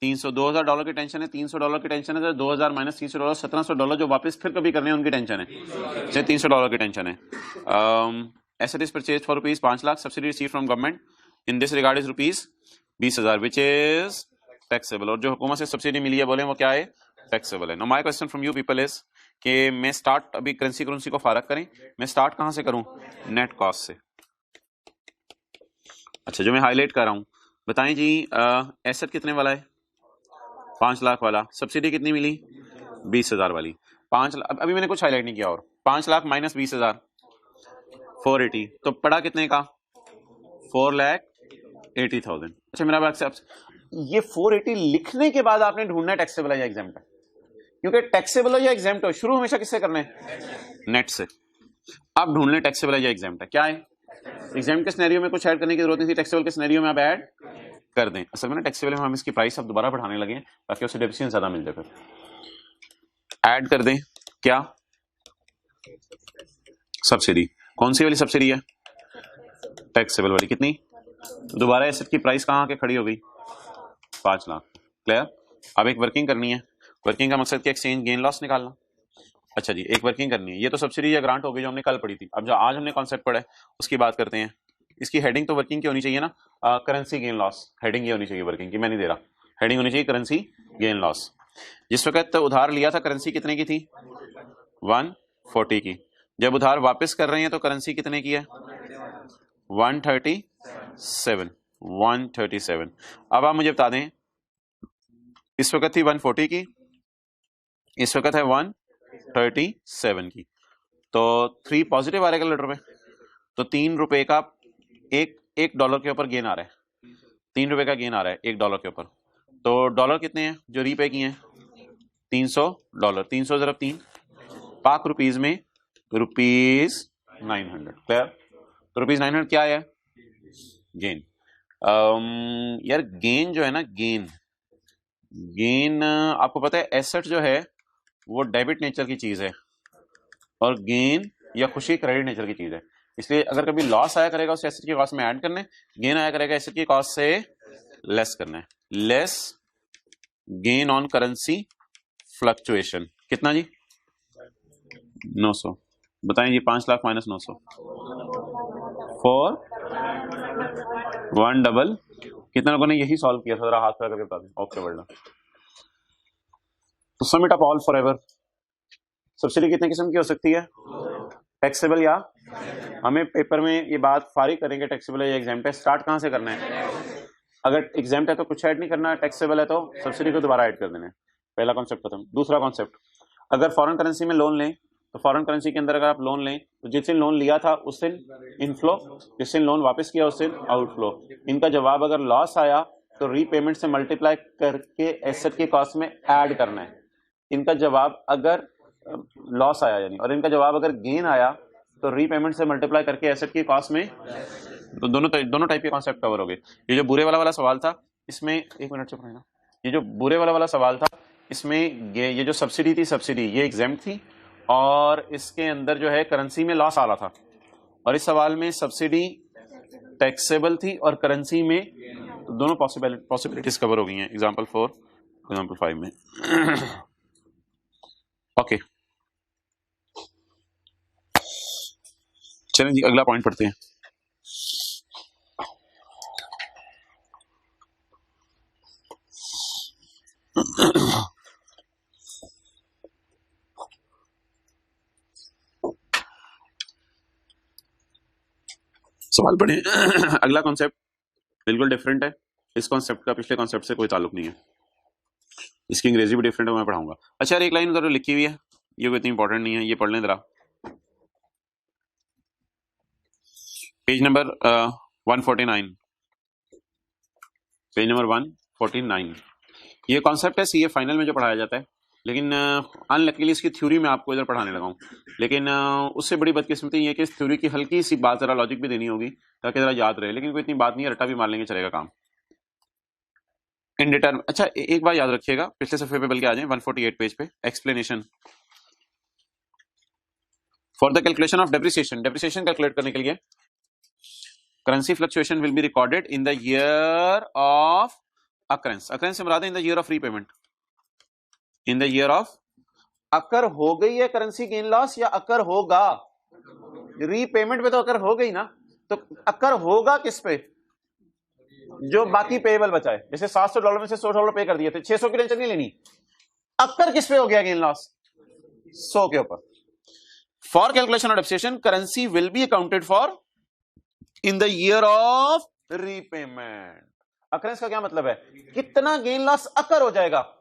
300। $2000 की टेंशन है, $300 की टेंशन है, तो 2000 माइनस $300, $1700 जो वापस फिर कभी करने हैं उनकी टेंशन है, से $300 की टेंशन है। Asset is purchase for rupees 5 lakh, subsidy receive from government in this regard is rupees 20,000 which is taxable. और जो हुकूमत से सब्सिडी मिली है बोले वो क्या है? टैक्सेबल है। Now my question from you people is कि मैं स्टार्ट, अभी करेंसी को फारक करें, मैं स्टार्ट कहां से करूं? नेट कॉस्ट से। अच्छा, जो मैं हाईलाइट कर रहा हूं, बताएं जी, एसेट कितने वाला है? 5 लाख वाला। सब्सिडी कितनी मिली? 20,000 वाली। 5 लाख, अभी मैंने कुछ हाईलाइट नहीं किया। और 5 लाख माइनस 20,000 480, तो पड़ा कितने का? 4,80,000। अच्छा, मेरा बात से ये 480 लिखने के बाद आपने ढूंढना है टैक्सेबल है या एग्जाम्प्ट है। क्योंकि टैक्सेबल हो या एग्जाम्प्ट हो, शुरू हमेशा किससे करना है? नेट से। अब ढूंढ लें टैक्सेबल है या एग्जाम्प्ट है। क्या है? एग्जाम्प्ट के सिनेरियो में कुछ ऐड करने की जरूरत नहीं थी, टैक्सेबल के सिनेरियो में आप ऐड कर दें। असल में ना टैक्सेबल में हम इसकी प्राइस अब दोबारा बढ़ाने लगे हैं ताकि उसे डेप्रिसिएशन ज्यादा मिल जाए। फिर ऐड कर दें क्या? सब्सिडी। कौन सी वाली सब्सिडी है? टैक्सेबल वाली। कितनी? दोबारा एसेट की प्राइस कहाँ आके खड़ी हो गई? 5 लाख। क्लियर? अब एक वर्किंग करनी है। वर्किंग का मकसद क्या? एक्सचेंज गेन लॉस निकालना। अच्छा जी, एक वर्किंग करनी है। ये तो सब्सिडी या ग्रांट हो गई जो हमने कल पढ़ी थी। अब जो आज हमने कॉन्सेप्ट पढ़ा है उसकी बात करते हैं। इसकी हेडिंग तो वर्किंग की होनी चाहिए ना, करेंसी गेन लॉस। हेडिंग ये होनी चाहिए वर्किंग की, मैं नहीं दे रहा। हेडिंग होनी चाहिए करेंसी गेन लॉस। जिस वक्त उधार लिया था करेंसी कितने की थी? 140 की। जब उधार वापस कर रहे हैं तो करेंसी कितने की है? 137। अब आप मुझे बता दें, इस वक्त थी 140 की, इस वक्त है 137 की, तो 3 पॉजिटिव आ रहा है कैलकुलेटर पे, तो 3 रुपए का एक डॉलर के ऊपर गेन आ रहा है। 3 रुपए का गेन आ रहा है $1 के ऊपर। तो डॉलर कितने हैं जो रीपे किए हैं? $300। 300 ज़रब 3 पाक रुपीज में ₹900। क्लियर? तो ₹900 क्या है? गेन। यार गेन जो है ना, गेन आपको पता है एसेट जो है वो डेबिट नेचर की चीज है और गेन या खुशी क्रेडिट नेचर की चीज है। इसलिए अगर कभी लॉस आया करेगा उसे एसेट की कॉस्ट में ऐड करना है, गेन आया करेगा एसेट की कॉस्ट से लेस करना है। Less gain on currency fluctuation. कितना जी? 900। बताएं जी, 5 लाख माइनस 900 4 1 डबल। कितने लोगों ने यही सॉल्व किया था? जरा हाथ खड़ा करके बता दें। Okay world. तो sum it up all forever. Subsidy कितने किस्म की हो सकती है? टैक्सेबल या, हमें पेपर में ये बात फारिग करेंगे टैक्सेबल है या एग्जाम्प्ट है। स्टार्ट कहां से करना है? अगर एग्जाम्प्ट है तो कुछ ऐड नहीं करना, टैक्सेबल है तो सब्सिडी को दोबारा ऐड कर देना है। पहला कॉन्सेप्ट खत्म। दूसरा कॉन्सेप्ट, अगर फॉरेन करेंसी में लोन लें तो फॉरेन करेंसी के अंदर अगर आप लोन लें तो जिस दिन लोन लिया था उस दिन इनफ्लो, जिस दिन लोन वापस किया उस दिन आउटफ्लो। इनका जवाब अगर लॉस आया तो रीपेमेंट से मल्टीप्लाई करके एसेट की कॉस्ट में ऐड करना है। इनका जवाब अगर लॉस आया यानी, और इनका जवाब अगर गेन आया तो रीपेमेंट से मल्टीप्लाई करके एसेट की कॉस्ट में। तो दोनों टाइप के कॉन्सेप्ट कवर हो गए। ये जो बुरे वाला सवाल था इसमें, एक मिनट चुप रहना, ये जो बुरे वाला सवाल था इसमें ये जो सब्सिडी थी, सब्सिडी ये एग्जाम्प्ट थी और इसके अंदर जो है करेंसी में लॉस आ रहा था, और इस सवाल में सब्सिडी टैक्सेबल थी और करेंसी में, तो दोनों पॉसिबिलिटीज कवर हो गई हैं एग्जांपल 4 एग्जांपल 5 में। ओके चलें जी, अगला पॉइंट पढ़ते हैं। सवाल पढ़े। अगला कॉन्सेप्ट बिल्कुल डिफरेंट है। इस कॉन्सेप्ट का पिछले कॉन्सेप्ट से कोई ताल्लुक नहीं है। इसकी अंग्रेजी भी डिफरेंट है, मैं पढ़ाऊंगा। अच्छा यार, एक लाइन उधर लिखी हुई है, ये कोई इतनी इंपॉर्टेंट नहीं है, ये पढ़ लें जरा। Page number 149, page number 149। ये कॉन्सेप्ट है सीए फाइनल में जो पढ़ाया जाता है, लेकिन अनलकीली इसकी थ्योरी में आपको इधर पढ़ाने लगा हूँ। लेकिन उससे बड़ी बदकिस्मती ये कि इस थ्योरी की हल्की सी बात जरा लॉजिक भी देनी होगी ताकि जरा याद रहे, लेकिन कोई इतनी बात नहीं है, रट्टा भी मार लेंगे चलेगा काम। इनडिटर्मिनेट। अच्छा एक बार याद रखिएगा, पिछले सफे पे बल्कि आ जाए 148 पेज पे, explanation for the calculation of depreciation. Depreciation calculate करने के लिए currency fluctuation will be recorded in the year of occurrence. Occurrence से मुराद है in the year of repayment. In the year of, occur हो गई है करेंसी गेन लॉस या अकर होगा? रीपेमेंट पे तो अकर हो गई ना, तो अकर होगा किस पे? जो बाकी पेएबल बचा है। जैसे $700 में से $100 पे कर दिए थे, 600 की टेंशन नहीं लेनी। अकर किस पे हो गया गेन लॉस? 100 के ऊपर। For calculation of depreciation currency will be accounted for in the year of repayment. Occurrence का क्या मतलब है? कितना गेन लॉस अकर हो जाएगा?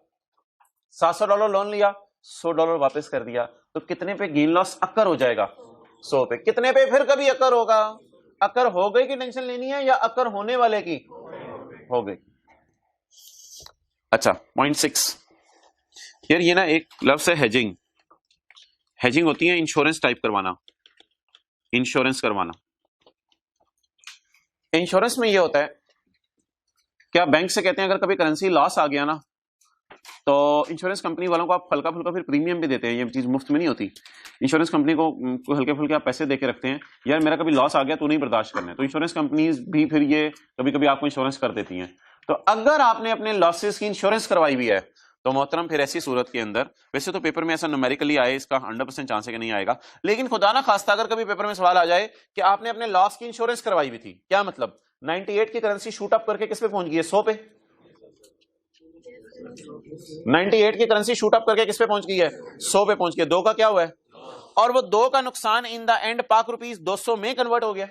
$700 लोन लिया, $100 वापस कर दिया, तो कितने पे गेन लॉस अकर हो जाएगा? 100 पे। कितने पे फिर कभी अकर होगा? अकर हो गई की टेंशन लेनी है या अकर होने वाले की? हो गई। अच्छा पॉइंट 6, यार ये ना एक लफ्ज़ है हेजिंग। हेजिंग होती है इंश्योरेंस टाइप करवाना, इंश्योरेंस करवाना। इंश्योरेंस में ये होता है कि आप बैंक से कहते हैं अगर कभी करेंसी लॉस आ गया ना तो इंश्योरेंस कंपनी वालों को आप हल्का फुल्का फिर प्रीमियम भी देते हैं, ये चीज मुफ्त में नहीं होती। इंश्योरेंस कंपनी को हल्के फुल्के आप पैसे देके रखते हैं, यार मेरा कभी लॉस आ गया तो नहीं बर्दाश्त करना है, तो इंश्योरेंस कंपनीज भी फिर ये कभी कभी आपको इंश्योरेंस कर देती हैं। तो अगर आपने अपने लॉसेस की इंश्योरेंस करवाई हुई है तो मोहतरम फिर ऐसी सूरत के अंदर, वैसे तो पेपर में ऐसा न्यूमेरिकली आए इसका 100% चांस है कि नहीं आएगा, लेकिन खुदा ना खास्ता अगर कभी पेपर में सवाल आ जाए कि आपने अपने लॉस की इंश्योरेंस करवाई हुई थी, क्या मतलब 98 की करेंसी शूट अप करके किस पे पहुंच गई है, 100 पे। 98 की करेंसी शूट अप करके किस पे पहुंच गई है, 100 पे पहुंच गई है। 2 का क्या हुआ है, और वो 2 का नुकसान इन द एंड पाक रुपीस 200 में कन्वर्ट हो गया।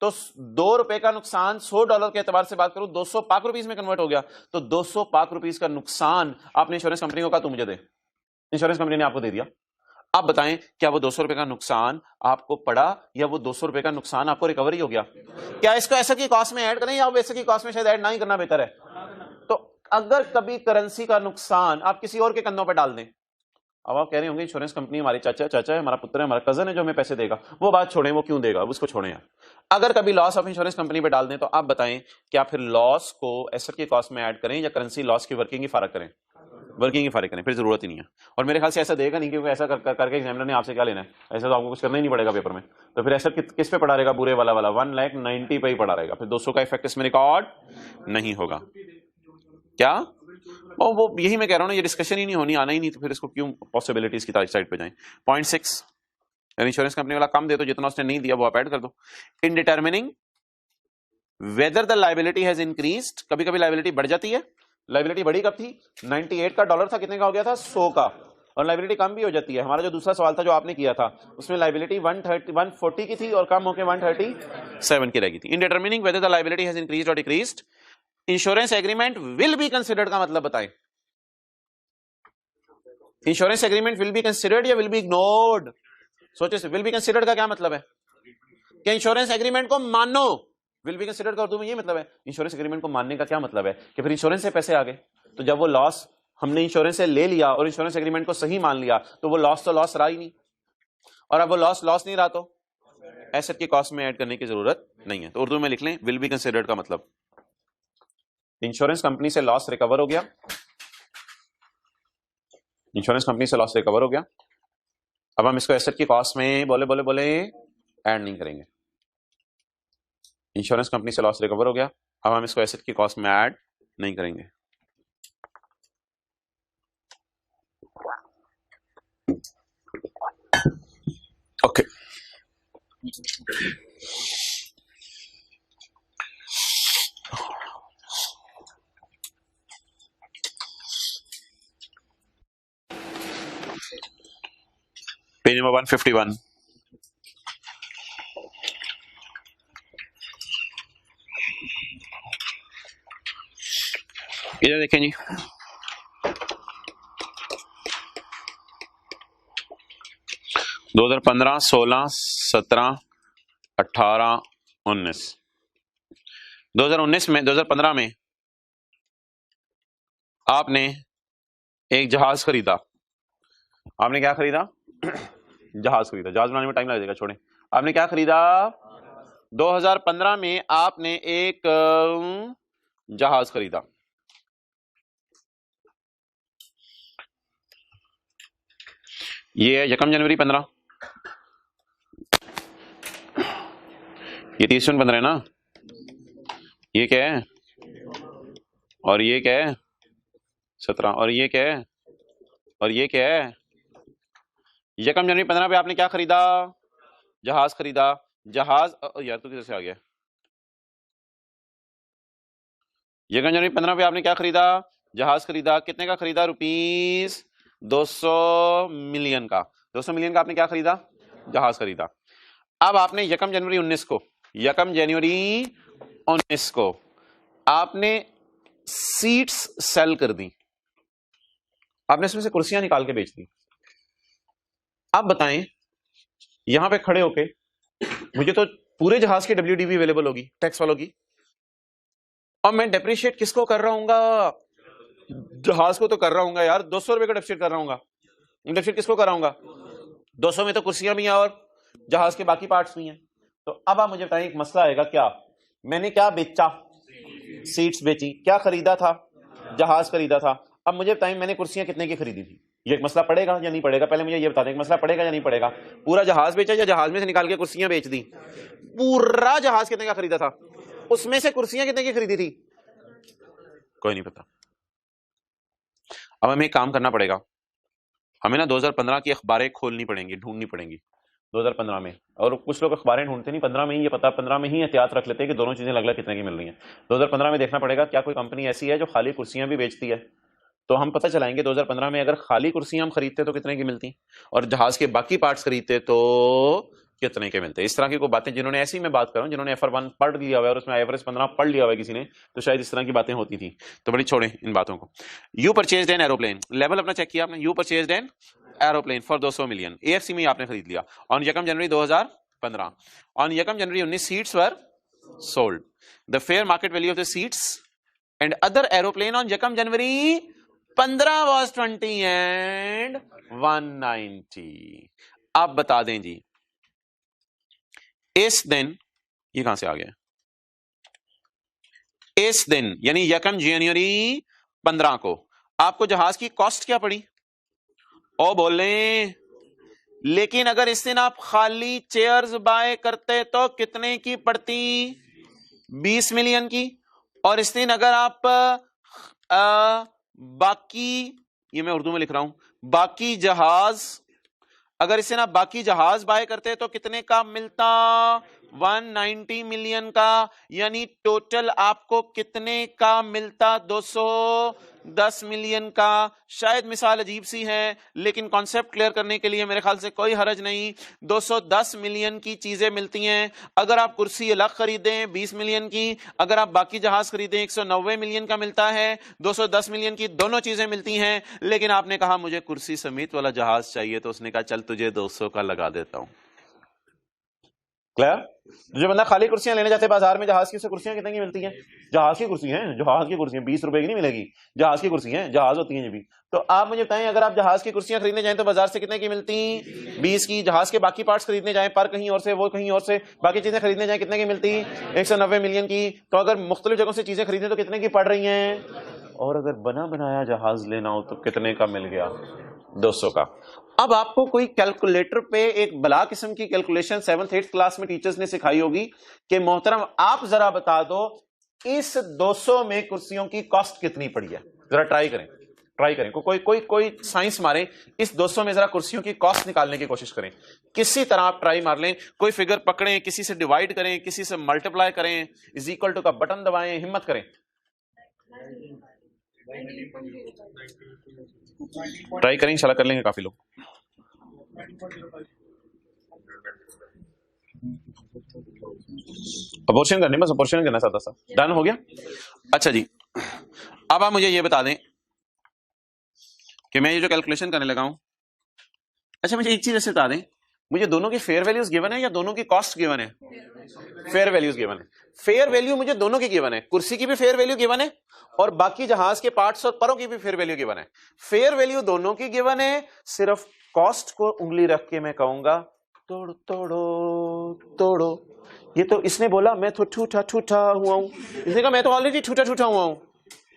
तो 2 रुपए का नुकसान $100 के एतबार से बात करूं 200 पाक रुपीस में कन्वर्ट हो गया, तो 200 पाक रुपीस का नुकसान आपने इंश्योरेंस कंपनी को कहा तू मुझे दे, इंश्योरेंस कंपनी ने आपको दे दिया। आप बताएं क्या वो 200 रुपए का नुकसान आपको पड़ा या वो 200 रुपए का नुकसान आपको रिकवरी हो गया? क्या इसको ऐसा की कॉस्ट में ऐड करें या ऐसे की कॉस्ट में शायद ऐड ना ही करना बेहतर है? तो अगर कभी करेंसी का नुकसान आप किसी और के कंधों पर डाल दें, अब आप कह रहे होंगे इंश्योरेंस कंपनी हमारी चाचा है, हमारा पुत्र है, हमारा कजन है जो हमें पैसे देगा, वो बात छोड़ें, वो क्यों देगा, उसको छोड़ें यार। अगर कभी लॉस आप इंश्योरेंस कंपनी पे डाल दें तो आप बताएं क्या फिर लॉस को एसेट की कॉस्ट में ऐड करें या करेंसी लॉस की वर्किंग ही फारग करें? वर्किंग ही फारग करें, फिर जरूरत ही नहीं है। और मेरे ख्याल से ऐसा देगा नहीं, क्योंकि ऐसा करके एग्जामिनर ने आपसे क्या लेना है, ऐसा तो आपको कुछ करना ही नहीं पड़ेगा पेपर में। तो फिर ऐसा किस पे पड़ा रहेगा, बुरे वाला 1,90,000 पे ही पड़ा रहेगा, फिर 200 का इफेक्ट इसमें रिकॉर्ड नहीं होगा। क्या वो यही मैं कह रहा हूं ना, ये डिस्कशन ही नहीं होनी, आना ही नहीं, तो फिर इसको क्यों पॉसिबिलिटीज की साइड पे जाएं। 0.6 इंश्योरेंस कंपनी वाला कम दे तो जितना उसने नहीं दिया वो आप ऐड कर दो। In determining whether the liability has increased, कभी कभी लायबिलिटी बढ़ जाती है। लायबिलिटी बढ़ी कब थी, 98 का डॉलर था, कितने का हो गया था, 100 का। और लायबिलिटी कम भी हो जाती है। हमारा जो दूसरा सवाल था जो आपने किया था उसमें लायबिलिटी 140 की थी और कम होकर 137 की रह गई थी। In determining whether the liability has increased और decreased, insurance agreement will be considered का मतलब बताएं। Insurance agreement will be considered या विल बी इग्नोर्ड? सोचे, विल बी कंसिडर्ड का क्या मतलब है कि इंश्योरेंस एग्रीमेंट को मानो। विल बी कंसिडर्ड का उर्दू में ये मतलब है, इंश्योरेंस एग्रीमेंट को मानने का क्या मतलब है कि फिर इंश्योरेंस से पैसे आ गए, तो जब वो लॉस हमने इंश्योरेंस से ले लिया और इंश्योरेंस एग्रीमेंट को सही मान लिया तो वो लॉस तो लॉस रहा ही नहीं, और अब वो लॉस नहीं रहा तो एसेट की कॉस्ट में ऐड करने की जरूरत नहीं है। तो उर्दू में लिख लें विल बी कंसिडर्ड का मतलब इंश्योरेंस कंपनी से लॉस रिकवर हो गया, इंश्योरेंस कंपनी से लॉस रिकवर हो गया, अब हम इसको एसेट की कॉस्ट में बोले ऐड नहीं करेंगे। इंश्योरेंस कंपनी से लॉस रिकवर हो गया, अब हम इसको एसेट की कॉस्ट में ऐड नहीं करेंगे। Okay page number 151। इधर देखें जी, दो 2015, 16, 17, 18, 19। 2019 में 2015 में आपने एक जहाज खरीदा। आपने क्या खरीदा, जहाज खरीदा। जहाज बनाने में टाइम लग जाएगा, छोड़ें। आपने क्या खरीदा, 2015 में आपने एक जहाज खरीदा। ये है 1 जनवरी 15, ये 30/15 है ना, ये क्या है, और ये क्या है 17, और ये क्या है, और ये क्या है 1 जनवरी 15 पे आपने क्या खरीदा, जहाज खरीदा। जहाज यार तो किधर से आ गया, 1 जनवरी 15 पे आपने क्या खरीदा, जहाज खरीदा। कितने का खरीदा, रुपीस 200 मिलियन का। 200 मिलियन का आपने क्या खरीदा, जहाज खरीदा। अब आपने 1 जनवरी 19 को, 1 जनवरी 19 को आपने सीट्स सेल कर दी, आपने इसमें से कुर्सियां निकाल के बेच दी। आप बताएं यहां पे खड़े होके मुझे तो पूरे जहाज की WDV अवेलेबल होगी टैक्स वालों की, और मैं डेप्रिशिएट किसको कर रहा हूंगा, जहाज को तो कर रहा हूँ यार, 200 रुपए का डेफिसिट कर रहा हूँ। डेफिसिट किसको कर रहा हूँ? 200 में तो कुर्सियां भी हैं और जहाज के बाकी पार्ट्स भी हैं। तो अब आप मुझे बताएं, एक मसला आएगा, क्या मैंने क्या बेचा? सीट्स बेची। क्या खरीदा था? जहाज खरीदा था। अब मुझे बताएं मैंने कुर्सियां कितने की खरीदी थी? ये एक मसला पड़ेगा या नहीं पड़ेगा? पहले मुझे ये बता दें, मसला पड़ेगा या नहीं पड़ेगा? पूरा जहाज बेचा या जहाज में से निकाल के कुर्सियां बेच दी? पूरा जहाज कितने का खरीदा था, उसमें से कुर्सियां कितने की खरीदी थी? कोई नहीं पता। अब हमें एक काम करना पड़ेगा, हमें ना 2015 की अखबारें खोलनी पड़ेंगी, ढूंढनी पड़ेंगी 2015 में। और कुछ लोग अखबारें ढूंढते नहीं 15 में ही, ये पता 15 में ही एहतियात रख लेते हैं कि दोनों चीजें अलग अलग कितने की मिल रही हैं। 2015 में देखना पड़ेगा क्या कोई कंपनी ऐसी है जो खाली कुर्सियां भी बेचती है, तो हम पता चलाएंगे 2015 में अगर खाली कुर्सियां हम खरीदते तो कितने की मिलती, और जहाज के बाकी पार्ट्स खरीदते तो कितने के मिलते। इस तरह की कोई बातें, जिन्होंने ऐसी मैं बात कर रहा हूं, जिन्होंने FR1 पढ़ लिया हुआ है और उसमें IFRS 15 पढ़ लिया हुआ है किसी ने, तो शायद इस तरह की बातें होती थी। तो बड़ी छोड़ें इन बातों को। You purchased an aeroplane, level अपना चेक किया आपने, you purchased an aeroplane for 200 million, AFC में आपने खरीद लिया on 1 January 2015। On 1 January 19 seats were sold, the fair market value of the seats and other aeroplane on 1 January 15 was 20 and 190। आप बता दें जी, इस दिन, ये कहां से आ गया, इस दिन यानी 1 जनवरी 15 को आपको जहाज की कॉस्ट क्या पड़ी? ओ बोले, लेकिन अगर इस दिन आप खाली चेयर्स बाय करते तो कितने की पड़ती? 20 मिलियन की। और इस दिन अगर आप बाकी, ये मैं उर्दू में लिख रहा हूं, बाकी जहाज, अगर इसे ना बाकी जहाज बाय करते तो कितने का मिलता? 190 मिलियन का। यानी टोटल आपको कितने का मिलता? 210 मिलियन का। शायद मिसाल अजीब सी है, लेकिन कॉन्सेप्ट क्लियर करने के लिए मेरे ख्याल से कोई हरज नहीं। 210 मिलियन की चीजें मिलती हैं। अगर आप कुर्सी अलग खरीदें 20 मिलियन की, अगर आप बाकी जहाज खरीदें 190 मिलियन का मिलता है। 210 मिलियन की दोनों चीजें मिलती हैं। लेकिन आपने कहा मुझे कुर्सी समेत वाला जहाज चाहिए, तो उसने कहा चल तुझे 200 का लगा देता हूं। क्लियर? जो बंदा खाली कुर्सियां लेने जाते बाजार में जहाज की, उससे कुर्सियां कितने की मिलती हैं? जहाज की कुर्सी हैं, जहाज की कुर्सियां 20 रुपए की नहीं मिलेगी, जहाज की कुर्सी हैं, जहाज होती हैं ये भी। तो आप मुझे बताएं, अगर आप जहाज की कुर्सियां खरीदने जाएं तो बाजार से कितने की मिलती? 20 की। जहाज के बाकी पार्ट्स खरीदने जाएं, पर कहीं और से, वो कहीं और से, बाकी चीजें खरीदने जाएं, कितने की मिलती? 190 मिलियन की। तो अगर मुख्तलिफ जगहों से चीजें खरीदें तो कितने की पड़ रही हैं? और अगर बना बनाया जहाज लेना हो तो कितने का मिल गया? 200 का। अब आपको कोई कैलकुलेटर पे एक बला किस्म की कैलकुलेशन 7th 8th क्लास में टीचर्स ने सिखाई होगी कि मोहतरम आप जरा बता दो इस 200 में कुर्सियों की कॉस्ट कितनी पड़ी है। जरा ट्राई करें, ट्राई करें, कोई कोई कोई साइंस मारें, इस 200 में जरा कुर्सियों की कॉस्ट निकालने की कोशिश करें। किसी तरह आप ट्राई मार लें, कोई फिगर पकड़ें, किसी से डिवाइड करें, किसी से मल्टीप्लाई करें, इज इक्वल टू का बटन दबाएं, हिम्मत करें, ट्राई करें, इंशाल्लाह कर लेंगे काफी लोग। अपोर्शन करनी, बस अपोर्शन करना सादा सा, डन हो गया। अच्छा जी, अब आप मुझे ये बता दें कि मैं ये जो कैलकुलेशन करने लगा हूं, अच्छा मुझे एक चीज ऐसे बता दें, मुझे दोनों की फेयर वैल्यूज गिवन है या दोनों की कॉस्ट गिवन है? फेयर वैल्यूज गिवन है। फेयर वैल्यू मुझे दोनों की गिवन है, कुर्सी की भी फेयर वैल्यू गिवन है और बाकी जहाज के पार्ट्स और परों की भी फेयर वैल्यू गिवन है। फेयर वैल्यू दोनों की गिवन है, सिर्फ कॉस्ट को उंगली रख के मैं कहूंगा तोड़ तोड़ो तोड़ो। ये तो इसने बोला मैं तो ठूठा ठूठा हुआ हूं, इसने कहा मैं तो ऑलरेडी ठूठा ठूठा हुआ हूं,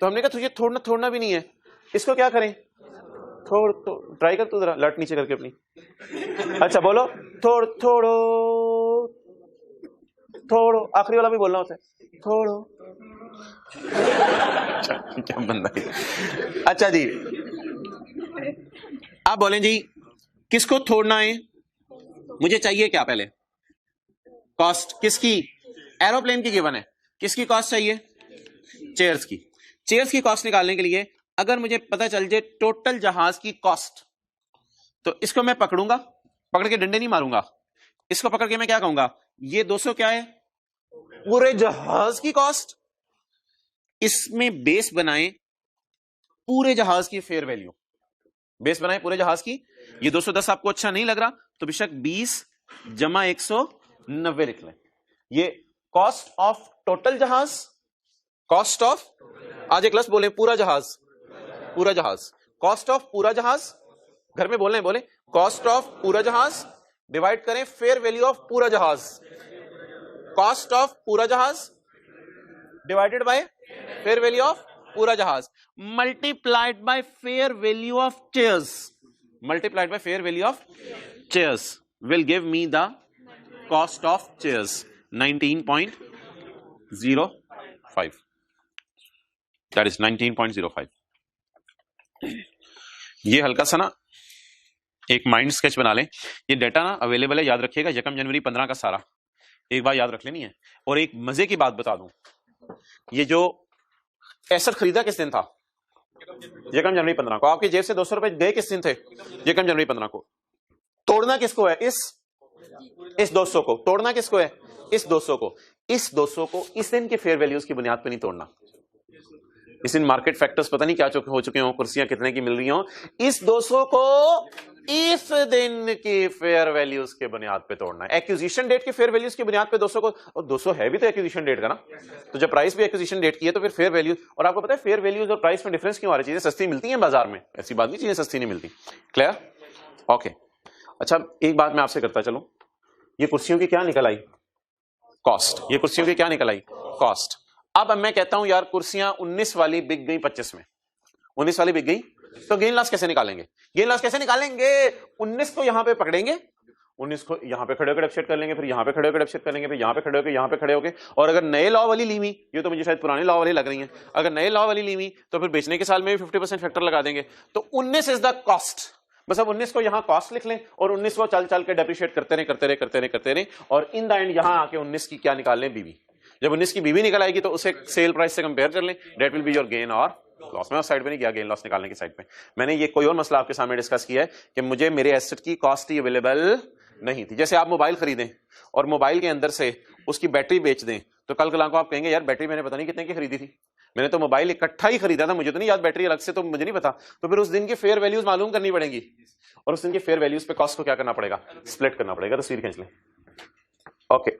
तो हमने कहा तुझे थोड़ना थोड़ना भी नहीं है, इसको क्या करें? थोड़ तो ट्राई कर तू जरा, लट नीचे करके अपनी। अच्छा बोलो, थोड़ थोड़ो थोड़ो, आखिरी वाला भी बोलना होता है, थोड़ो। क्या बंदा है। अच्छा जी, आप बोलें जी किसको थोड़ना है? मुझे चाहिए क्या पहले? कॉस्ट किसकी? एरोप्लेन की गिवन है, किसकी कॉस्ट चाहिए? चेयर्स की। चेयर्स की कॉस्ट निकालने के लिए अगर मुझे पता चल जाए टोटल जहाज की कॉस्ट, तो इसको मैं पकड़ूंगा, पकड़ के डंडे नहीं मारूंगा, इसको पकड़ के मैं क्या कहूंगा, ये 200 क्या है? पूरे जहाज की कॉस्ट। इसमें बेस बनाएं पूरे जहाज की फेयर वैल्यू, बेस बनाएं पूरे जहाज की। ये 210 आपको अच्छा नहीं लग रहा तो बेशक 20 जमा 190 लिख लें। ये कॉस्ट ऑफ टोटल जहाज, कॉस्ट ऑफ, आज एक लफ्ज बोले पूरा जहाज, पूरा जहाज, कॉस्ट ऑफ पूरा जहाज, घर में बोलने बोले कॉस्ट ऑफ पूरा जहाज डिवाइड करें फेयर वैल्यू ऑफ पूरा जहाज, कॉस्ट ऑफ पूरा जहाज divided by fair value of पूरा जहाज multiplied by fair value of chairs, multiplied by fair value of chairs will give me the cost of chairs 19.05, that is 19.05। ये हल्का सा ना एक माइंड स्केच बना लें, ये डेटा ना अवेलेबल है, याद रखिएगा, यकम जनवरी 15 का सारा एक बार याद रख लेनी है। और एक मजे की बात बता दूं, ये जो एसेट खरीदा किस दिन था? यकम जनवरी 15 को। आपकी जेब से 200 रुपए गए किस दिन थे? यकम जनवरी 15 को। तोड़ना किसको है? इस 200 को। तोड़ना किसको है? इस 200 को। इस 200 को इस दिन के फेयर वैल्यूज की बुनियाद पर नहीं तोड़ना। इस दिन मार्केट फैक्टर्स पता नहीं क्या हो चुके हो, कुर्सियां कितने की मिल रही हो, इस 200 को इस दिन की फेयर वैल्यूज के बुनियाद पे तोड़ना है। एक्विजिशन डेट के फेयर वैल्यूज की बुनियाद पे 200 को, और 200 है भी तो एक्विजिशन डेट का ना, तो जब प्राइस भी एक्विजिशन डेट की है तो फिर फेयर वैल्यूज। और आपको पता है फेयर वैल्यूज और प्राइस में डिफरेंस क्यों आ रही है? चीजें सस्ती मिलती हैं बाजार में, ऐसी बात नहीं चीजें सस्ती नहीं मिलती। क्लियर? ओके। अच्छा, एक बात मैं आपसे करता चलूं, ये कुर्सियों की क्या निकल आई? कॉस्ट। ये कुर्सियों की क्या निकल आई? कॉस्ट। अब मैं कहता हूं यार कुर्सियां 19 वाली बिक गई 25 में, 19 वाली बिक गई, तो गेन लॉस कैसे निकालेंगे? गेन लॉस कैसे निकालेंगे? 19 को यहां पे पकड़ेंगे, 19 को यहां पे खड़े होकर डेप्रिशिएट कर लेंगे, फिर यहां पे खड़े होकर डेप्रिशिएट कर लेंगे, फिर यहां पे खड़े होकर यहां पे खड़े होकर। और अगर नए लॉ वाली ली हुई, ये तो मुझे शायद पुराने लॉ वाली लग रही है, अगर नए लॉ वाली ली हुई तो फिर बेचने के साल में भी 50% फैक्टर लगा देंगे। तो 19 इज द कॉस्ट। बस अब 19 को यहां कॉस्ट लिख लें और 19 को चल चल के डेप्रिशिएट करते रहे और इन द एंड यहां आके 19 की क्या निकाल लें? बीवी। जब 19 की बीवी निकल आएगी तो उसे सेल प्राइस से कंपेयर कर लें, that will be your gain और लॉस। मैं उस साइड पे नहीं गया गेन लॉस निकालने की साइड पे, मैंने ये कोई और मसला आपके सामने डिस्कस किया है कि मुझे मेरे एसेट की कॉस्ट ही अवेलेबल नहीं थी। जैसे आप मोबाइल खरीदें और मोबाइल के अंदर से उसकी बैटरी बेच दें, तो कल को आप कहेंगे यार बैटरी मैंने पता नहीं कितने की खरीदी थी, मैंने तो मोबाइल इकट्ठा ही खरीदा था, मुझे तो नहीं याद बैटरी अलग से, तो मुझे नहीं पता। तो फिर उस दिन की फेयर वैल्यूज मालूम करनी पड़ेगी और उस दिन की फेयर वैल्यूज पे कॉस्ट को क्या करना पड़ेगा? स्प्लिट करना पड़ेगा। तस्वीर खींच लें। ओके,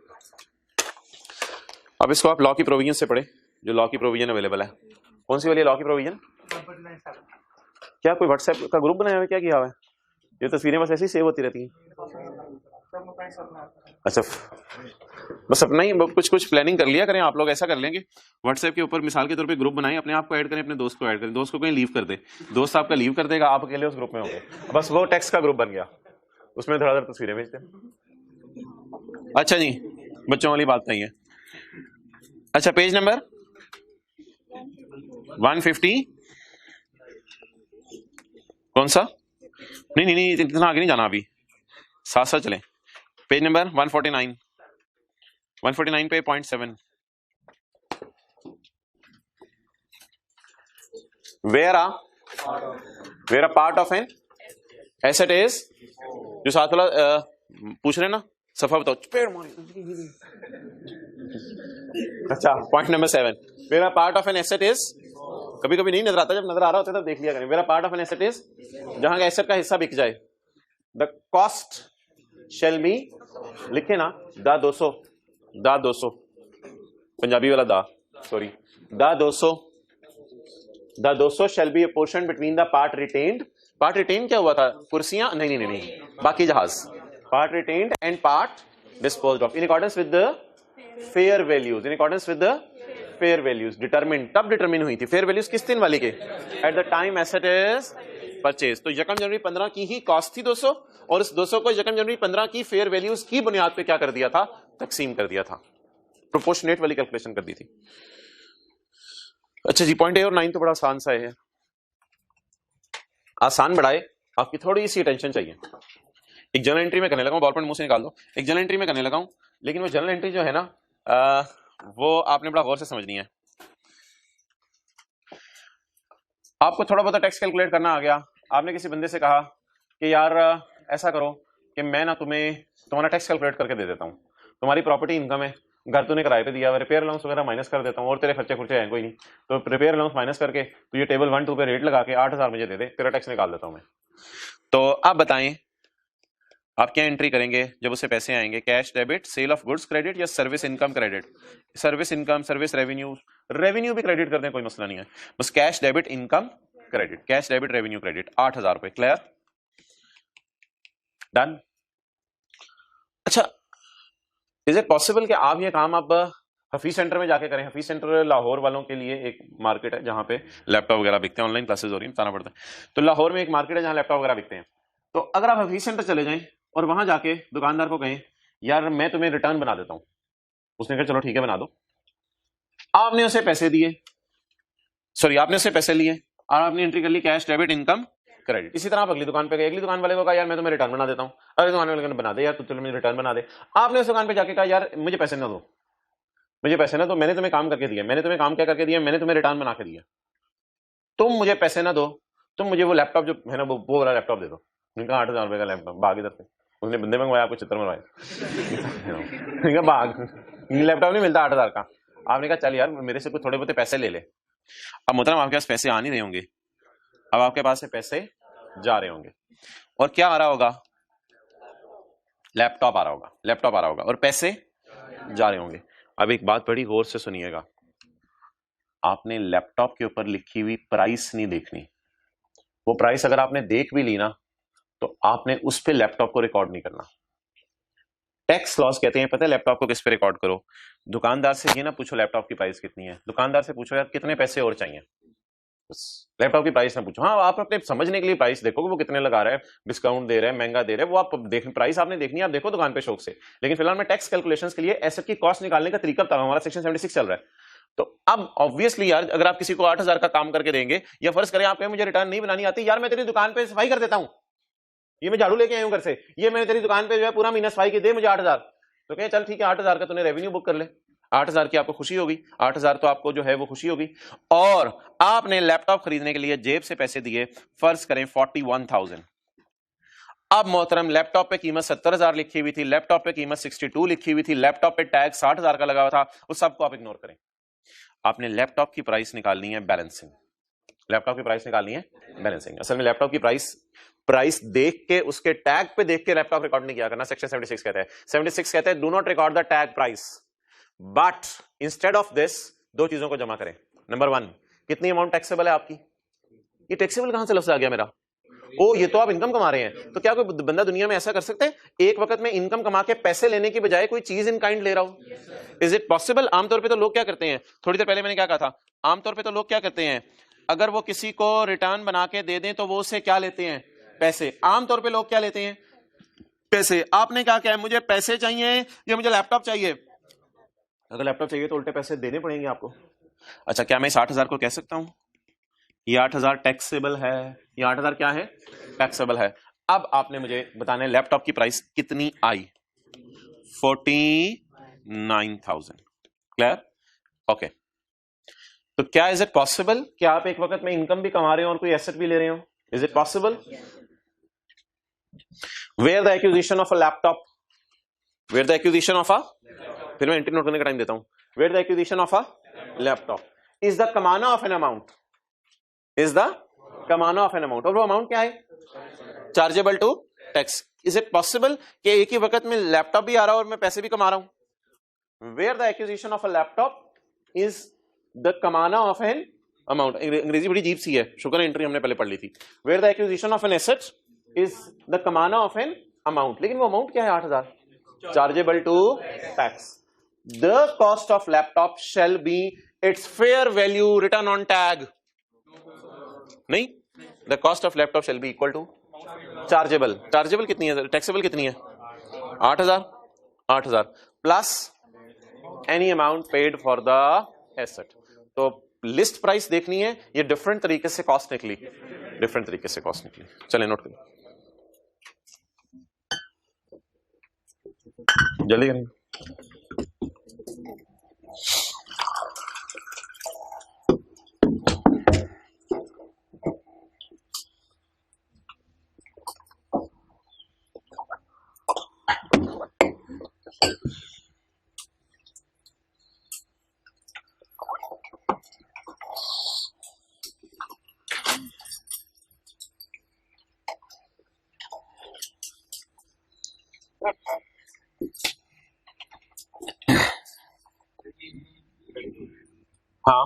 अब इसको आप लॉ की प्रोविजन से पढ़े, जो लॉ की प्रोविजन अवेलेबल है। कौन सी वाली लॉ की प्रोविजन? क्या कोई व्हाट्सएप का ग्रुप बनाया हुआ है? क्या किया हुआ है? ये तस्वीरें बस ऐसे ही सेव होती रहती हैं। अच्छा, बस अपना ही कुछ प्लानिंग कर लिया करें आप लोग। ऐसा कर लेंगे व्हाट्सएप के ऊपर मिसाल के तौर पे ग्रुप बनाएं, अपने आप को ऐड करें, अपने दोस्त को ऐड करें, दोस्त को कहीं लीव कर दे, दोस्त आपका लीव कर देगा, आप अकेले उस ग्रुप में होंगे, बस वो टेक्स्ट का ग्रुप बन गया, उसमें धड़ाधड़ तस्वीरें भेजते। अच्छा जी, बच्चों वाली बात नहीं है। अच्छा, पेज नंबर 150 कौन सा? नहीं, इतना आगे नहीं जाना, अभी साथ साथ चलें। पेज नंबर 149 पे .7 where a part of an asset is, जो साथ वाला पूछ रहे ना, सफा बताओ। अच्छा, point number 7, where a part of an asset is, कभी कभी नहीं नजर आता, जब नजर आ रहा होता है तब देख लिया करें। Where a part of an asset is, जहां का एसेट का हिस्सा बिक जाए, द कॉस्ट शेल बी, लिखे ना, द 200 पंजाबी वाला दा, sorry, the 200 shall be apportion between the part retained. Part retain क्या हुआ था? कुर्सियां? नहीं, बाकी जहाज। Part retained and part disposed of in accordance with the fair values, in accordance with the fair values determine, तब डिटरमिन हुई थी फेयर वैल्यूज किस दिन वाली के? At the time asset is purchase. तो यकम जनवरी 15 की ही कॉस्ट थी 200, और इस 200 को यकम जनवरी 15 की फेयर वैल्यूज की बुनियाद पे क्या कर दिया था? तकसीम कर दिया था, प्रोपोर्शनेट वाली कैलकुलेशन कर दी थी। अच्छा जी, पॉइंट 8 और 9 तो बड़ा आसान सा है, आसान बढ़ाए, आपकी थोड़ी सी अटेंशन चाहिए। एक जर्नल एंट्री में करने लगा हूं, बॉल पॉइंट मुंह से निकाल दो, एक जर्नल एंट्री में करने लगा हूं, लेकिन वो जर्नल एंट्री जो है ना, वो आपने बड़ा गौर से समझनी है। आपको थोड़ा बहुत टैक्स कैलकुलेट करना आ गया, आपने किसी बंदे से कहा कि यार ऐसा करो कि मैं ना तुम्हारा टैक्स कैलकुलेट करके दे देता हूँ, तुम्हारी प्रॉपर्टी इनकम है, घर तूने किराए पे दिया, रिपेयर अलाउंस वगैरह माइनस कर देता हूँ, और तेरे खर्चे हैं कोई नहीं, तो रिपेयर अलाउंस माइनस करके तो ये टेबल 1 2 पे रेट लगा के 8000 मुझे दे दे, तेरा टैक्स निकाल देता हूँ मैं। तो आप बताएं आप क्या एंट्री करेंगे जब उसे पैसे आएंगे? Cash debit, sale of goods credit, या service income credit? Service income, service revenue भी क्रेडिट कर दें, कोई मसला नहीं है, बस cash debit income credit, cash debit revenue credit 8,000 रुपए। Clear, done. अच्छा, इज इट पॉसिबल कि आप ये काम आप हफीज सेंटर में जाके करें? हफीज सेंटर लाहौर वालों के लिए एक मार्केट है जहां पे लैपटॉप वगैरह बिकते हैं, ऑनलाइन क्लासेस हो रही है, बताना पड़ता है। तो लाहौर में एक मार्केट है जहां लैपटॉप वगैरह बिकते हैं। तो अगर आप हफीज सेंटर चले जाएं और वहां जाके दुकानदार को कहें यार मैं तुम्हें रिटर्न बना देता हूं, उसने कहा चलो ठीक है बना दो। आपने उसे पैसे दिए, सॉरी आपने उससे पैसे लिए और आपने एंट्री कर ली कैश डेबिट इनकम क्रेडिट। इसी तरह आप अगली दुकान पे गए, अगली दुकान वाले को कहा यार मैं तुम्हें रिटर्न बना देता हूं, अगली दुकान वाले ने बना दे यार तू चलो मुझे रिटर्न बना दे। आपने उस दुकान पे जाके कहा यार मुझे पैसे ना दो, मुझे पैसे ना दो, मैंने तुम्हें काम करके दिया, मैंने तुम्हें काम क्या करके दिया, मैंने तुम्हें रिटर्न बना के दिया, तुम मुझे पैसे ना दो, तुम मुझे वो लैपटॉप जो है ना वो वाला लैपटॉप दे दो। उनका 8,000 रुपए का लैपटॉप बाग इधर से उसने बंदे मंगवाया, आपको चित्र मंगवाया बाग लैपटॉप नहीं मिलता 8,000 का। आपने कहा चल यार मेरे से कुछ थोड़े बहुत पैसे ले ले। अब मोहतरम आपके पास पैसे आ नहीं रहे होंगे, अब आपके पास से पैसे जा रहे होंगे और क्या आ रहा होगा? लैपटॉप आ रहा होगा, लैपटॉप आ रहा होगा और पैसे जा रहे होंगे। अब एक बात बड़ी गौर से सुनिएगा, आपने लैपटॉप के ऊपर लिखी हुई प्राइस नहीं देखनी। वो प्राइस अगर आपने देख भी ली ना तो आपने उस पे लैपटॉप को रिकॉर्ड नहीं करना। टैक्स लॉस कहते हैं, पता है लैपटॉप को किस पे रिकॉर्ड करो? दुकानदार से ये ना पूछो लैपटॉप की प्राइस कितनी है, दुकानदार से पूछो यार कितने पैसे और चाहिए, लैपटॉप की प्राइस ना पूछो। हाँ आप अपने समझने के लिए प्राइस देखो कि वो कितने लगा रहा है, डिस्काउंट दे रहा है, महंगा दे रहा है, वो आप देख, प्राइस आपने देखनी है, आप देखो दुकान पे शौक से। लेकिन फिलहाल मैं टैक्स कैलकुलेशंस के लिए एसेट की कॉस्ट निकालने का तरीका बता रहा हूं, हमारा सेक्शन 76 चल रहा है। तो अब ऑब्वियसली यार अगर आप किसी को 8,000 का काम करके देंगे, या फर्ज करें आप कहें मुझे रिटर्न नहीं बनानी आती, यार मैं तेरी दुकान पे सफाई कर देता हूं, ये मैं झाड़ू लेके आया हूं घर से, ये मैंने तेरी दुकान पे जो है पूरा महीना सफाई की, दे मुझे 8,000। तो कहें चल ठीक है 8,000 का तूने रेवेन्यू बुक कर ले, 8,000 की आपको खुशी होगी, 8,000 तो आपको जो है वो खुशी होगी। और आपने लैपटॉप खरीदने के लिए जेब से पैसे दिए, फर्ज करें 41,000। अब मोहतरम लैपटॉप पे कीमत 70,000 लिखी हुई थी, लैपटॉप पे कीमत 62 लिखी हुई थी, लैपटॉप पे टैग 60,000 का लगा हुआ था, उस सबको आप इग्नोर करें। आपने लैपटॉप की प्राइस निकालनी है बैलेंसिंग, लैपटॉप की प्राइस निकालनी है बैलेंसिंग। असल में लैपटॉप की प्राइस देख के उसके टैग पे देख के लैपटॉप रिकॉर्ड नहीं किया करना, सेक्शन 76 कहता है। 76 कहता है do not record the tag price, but instead of this दो चीजों को जमा करें। नंबर 1, कितनी अमाउंट टैक्सेबल है आपकी? ये टैक्सेबल कहां से लफ्ज आ गया मेरा? ओ ये तो आप इनकम कमा रहे हैं, तो क्या कोई बंदा दुनिया में ऐसा कर सकते हैं एक वक्त में इनकम कमा के पैसे लेने की बजाय कोई चीज इन काइंड ले रहा हो? Is it possible? आमतौर पे तो लोग क्या करते हैं, थोड़ी देर पहले मैंने क्या कहा था, आमतौर पे तो लोग क्या करते हैं, अगर वो किसी को रिटर्न बना के दे दें तो वो उससे क्या लेते हैं? पैसे। आमतौर पे लोग क्या लेते हैं? पैसे। आपने क्या कहा, मुझे पैसे चाहिए या मुझे लैपटॉप चाहिए? अगर लैपटॉप चाहिए तो उल्टे पैसे देने पड़ेंगे आपको। अच्छा क्या मैं इस 8,000 को कह सकता हूं ये 8,000 टैक्सेबल है, ये 8,000 क्या है? टैक्सेबल है। अब आपने मुझे बताना है लैपटॉप की प्राइस कितनी आई? 49,000। क्लियर? ओके। तो क्या इज इट पॉसिबल कि आप एक वक्त में इनकम भी कमा रहे हो और कोई एसेट भी ले रहे हो? Is it possible? Where the acquisition of a laptop, where the acquisition of a, फिर मैं एंट्री नोट करने का टाइम देता हूं, where the acquisition of a laptop is the कमाना of an amount, is the कमाना ऑफ एन अमाउंट, और वो अमाउंट क्या है? Chargeable to tax. Is it possible कि एक ही वक्त में लैपटॉप भी आ रहा है और मैं पैसे भी कमा रहा हूं? Where the acquisition of a laptop is the कमाना ऑफ एन अमाउंट। अंग्रेजी बड़ी अजीब सी है, शुक्र एंट्री हमने पहले पढ़ ली थी। Where the acquisition of an asset is the कमाना ऑफ एन अमाउंट, लेकिन वो अमाउंट क्या है? 8,000 chargeable to tax. The cost of laptop shall be its fair value return on tag. नहीं, the cost of laptop shall be equal to chargeable. Chargeable कितनी है? Taxable कितनी है? 8,000। 8,000 plus any amount paid for the asset. तो list price देखनी है, ये different तरीके से कॉस्ट निकली, डिफरेंट तरीके से कॉस्ट निकली। चलिए नोट करें, जल्दी करें। हाँ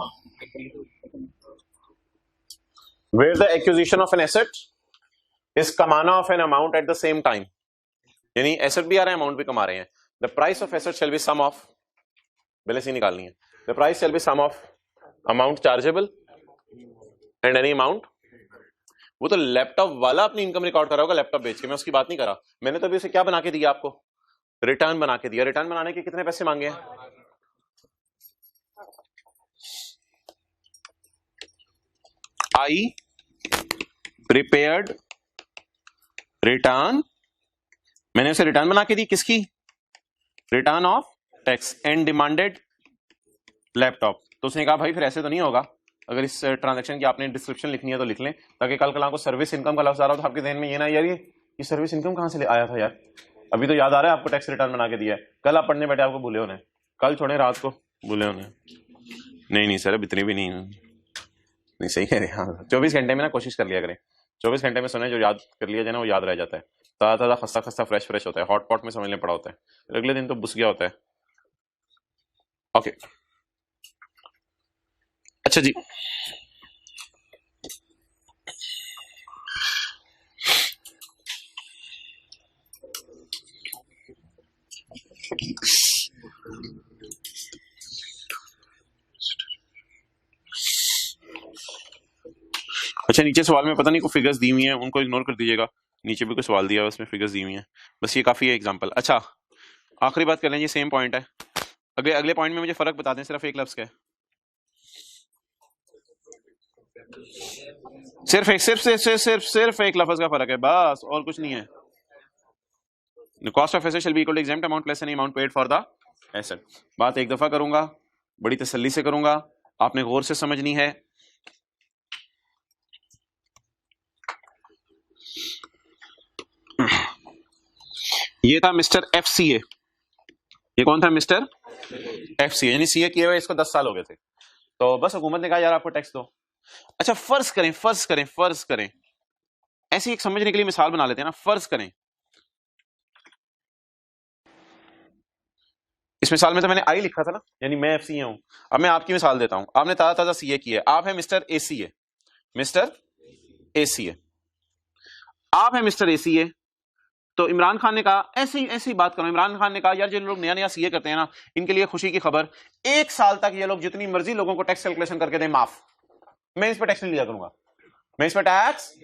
where the acquisition of an asset is कमाना of an amount at the same time, यानी एसेट भी आ रहा है अमाउंट भी कमा रहे हैं. The price of asset shall be sum of, balance ही निकालनी है. The price shall be sum of amount chargeable and any amount. वो तो लैपटॉप वाला अपनी इनकम रिकॉर्ड कर रहा होगा लैपटॉप बेच के, मैं उसकी बात नहीं कर रहा. मैंने तो अभी उसे क्या बना के दिया आपको, रिटर्न बना के दिया. रिटर्न बनाने के कितने पैसे मांगे हैं, आई प्रिपेयर्ड रिटर्न, मैंने उसे रिटर्न बना के दी किसकी, return of tax, and demanded laptop. तो उसने कहा भाई फिर ऐसे तो नहीं होगा, अगर इस ट्रांजैक्शन की आपने डिस्क्रिप्शन लिखनी है तो लिख लें, ताकि कल को सर्विस इनकम का लफ्ज आ रहा हो तो आपके ध्यान में ये ना यार ये सर्विस इनकम कहां से आया था यार, अभी तो याद आ रहा है आपको टैक्स रिटर्न बना के दिया है, कल आप पढ़ने बैठे आपको भूले होने, कल छोड़े रात को भूले होने. नहीं सर अब इतनी भी नहीं सही है. हाँ 24 घंटे में ना कोशिश कर लिया करें, 24 घंटे में सुने जो याद कर लिया जाए ना वो याद रह जाता है. ताज़ा खस्ता खस्ता फ्रेश होता है, हॉट पॉट में समझने पड़ा होता है, अगले दिन तो बुस गया होता है. ओके अच्छा जी, अच्छा नीचे सवाल में पता नहीं कोई फिगर्स दी हुई हैं, उनको इग्नोर कर दीजिएगा. नीचे भी कोई सवाल दिया है उसमें फिगर्स दी हुई हैं, बस ये काफी है एग्जांपल. अच्छा आखिरी बात कर लें, ये सेम पॉइंट है. अगले पॉइंट में मुझे फर्क बता दें सिर्फ एक लफ्ज का, सिर्फ एक लफ्ज का फर्क है बस, और कुछ नहीं है. The cost of asset shall be equal to exempt amount less any amount paid for the asset. बात एक दफा करूंगा, बड़ी तसल्ली से करूंगा, आपने गौर से समझनी है. ये था मिस्टर FCA. ये कौन था मिस्टर FCA, यानी सीए किए हुए इसको 10 साल हो गए थे. तो बस हुकूमत ने कहा यार आपको टैक्स दो. अच्छा फर्ज करें ऐसी एक समझने के लिए मिसाल बना लेते हैं ना. फर्ज करें इस मिसाल में तो मैंने आई लिखा था ना, यानी मैं FCA हूं. अब मैं आपकी मिसाल देता हूं, आपने ताजा सीए की है, आप है मिस्टर ACA, आप है मिस्टर ACA. तो इमरान खान ने कहा, ऐसी बात करो, इमरान खान ने कहा यार जिन लोग नया सीए करते हैं ना, इनके लिए खुशी की खबर, 1 साल तक ये लोग जितनी मर्जी लोगों को टैक्स कैलकुलेशन करके दें माफ, मैं इस पर टैक्स नहीं लिया करूंगा, मैं इस पर टैक्स.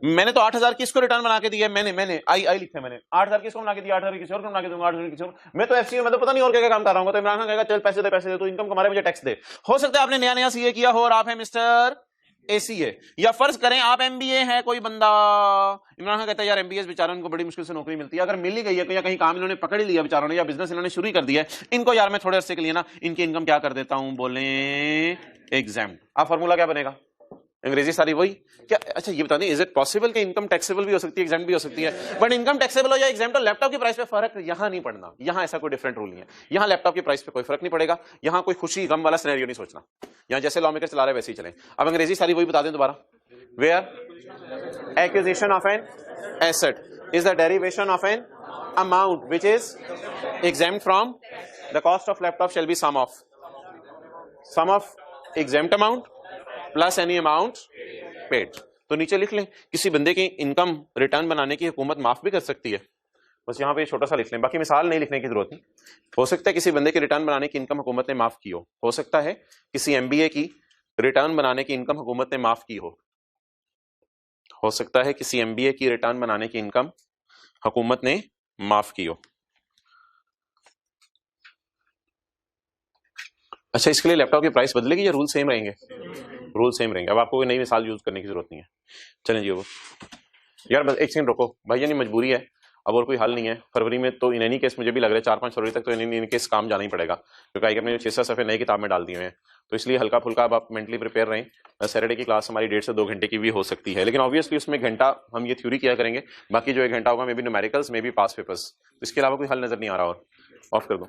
मैंने तो 8,000 की इसको रिटर्न बना के दिया, मैंने आई लिखा है, मैंने 8,000 किसको बना के दिया, 8,000 किसी और को बना के दूंगा, 8,000 किसी और. मैं तो FCA में तो पता नहीं और क्या काम कर रहा हूँ. तो इमरान खान कहेगा चल पैसे दे, तो इनकम कमा रहे मुझे टैक्स दे. हो सकता है आपने नया सीए किया हो और आप है मिस्टर ACA, या फर्ज करें आप MBA है कोई बंदा. इमरान खान कहता है यार MBA बेचारों उनको बड़ी मुश्किल से नौकरी मिलती है, अगर मिल ही गई है या कहीं काम इन्होंने पकड़ ही लिया बेचारों ने, या बिजनेस इन्होंने शुरू कर दिया है, इनको यार मैं थोड़े अरसे के लिए ना इनकी इनकम क्या कर देता हूं, बोले एग्जाम. आप फॉर्मूला क्या बनेगा, अंग्रेजी सारी वही क्या. अच्छा ये बता दें, इज इट पॉसिबल कि इनकम टैक्सेबल भी हो सकती है, एग्जाम भी हो सकती है, बट इनकम टैक्सेबल हो या एग्जाम, तो लैपटॉप की प्राइस पे फर्क यहां नहीं पड़ना. यहां ऐसा कोई डिफरेंट रूल नहीं है, यहां लैपटॉप की प्राइस पे कोई फर्क नहीं पड़ेगा. यहां कोई खुशी गम वाला सिनेरियो नहीं सोचना, यहां जैसे लॉ मेकर चला रहे वैसे ही चलें. अब अंग्रेजी सारी वही बता दें दोबारा. Where acquisition of an asset is the derivation of an amount which is exempt from the cost of laptop shall be sum of exempt amount plus any amount paid. तो नीचे लिख लें, किसी बंदे की इनकम रिटर्न बनाने की हुकूमत माफ भी कर सकती है, बस यहाँ पे छोटा सा लिख लें, बाकी मिसाल नहीं लिखने की जरूरत नहीं. हो सकता है किसी बंदे की रिटर्न बनाने की इनकम हुकूमत ने माफ की हो सकता है किसी MBA की रिटर्न बनाने की इनकम हुकूमत ने माफ की हो सकता है किसी MBA की रिटर्न बनाने की इनकम हुकूमत ने माफ की हो. अच्छा इसके लिए लैपटॉप की प्राइस बदलेगी या रूल सेम रहेंगे, रूल सेम रहेंगे. अब आपको कोई नई मिसाल यूज करने की जरूरत नहीं है. चलें जी वो यार बस एक सेकंड रुको भैया, नहीं मजबूरी है अब और कोई हल नहीं है. फरवरी में तो इन एनी केस मुझे भी लग रहा है 4-5 फरवरी तक तो इन एनी केस काम जाना ही पड़ेगा, क्योंकि अपने 6-7 सफ़े नई किताब में डाल दिए हैं. तो इसलिए हल्का फुल्का अब आप मेंटली प्रिपेयर रहें. सैटरडे की क्लास हमारी 1.5 से 2 घंटे की भी हो सकती है, लेकिन ऑब्वियसली उसमें 1 घंटा हम ये थ्योरी किया करेंगे, बाकी जो 1 घंटा होगा may be numericals, may be pass papers. इसके अलावा कोई हल नजर नहीं आ रहा. और ऑफ कर दो.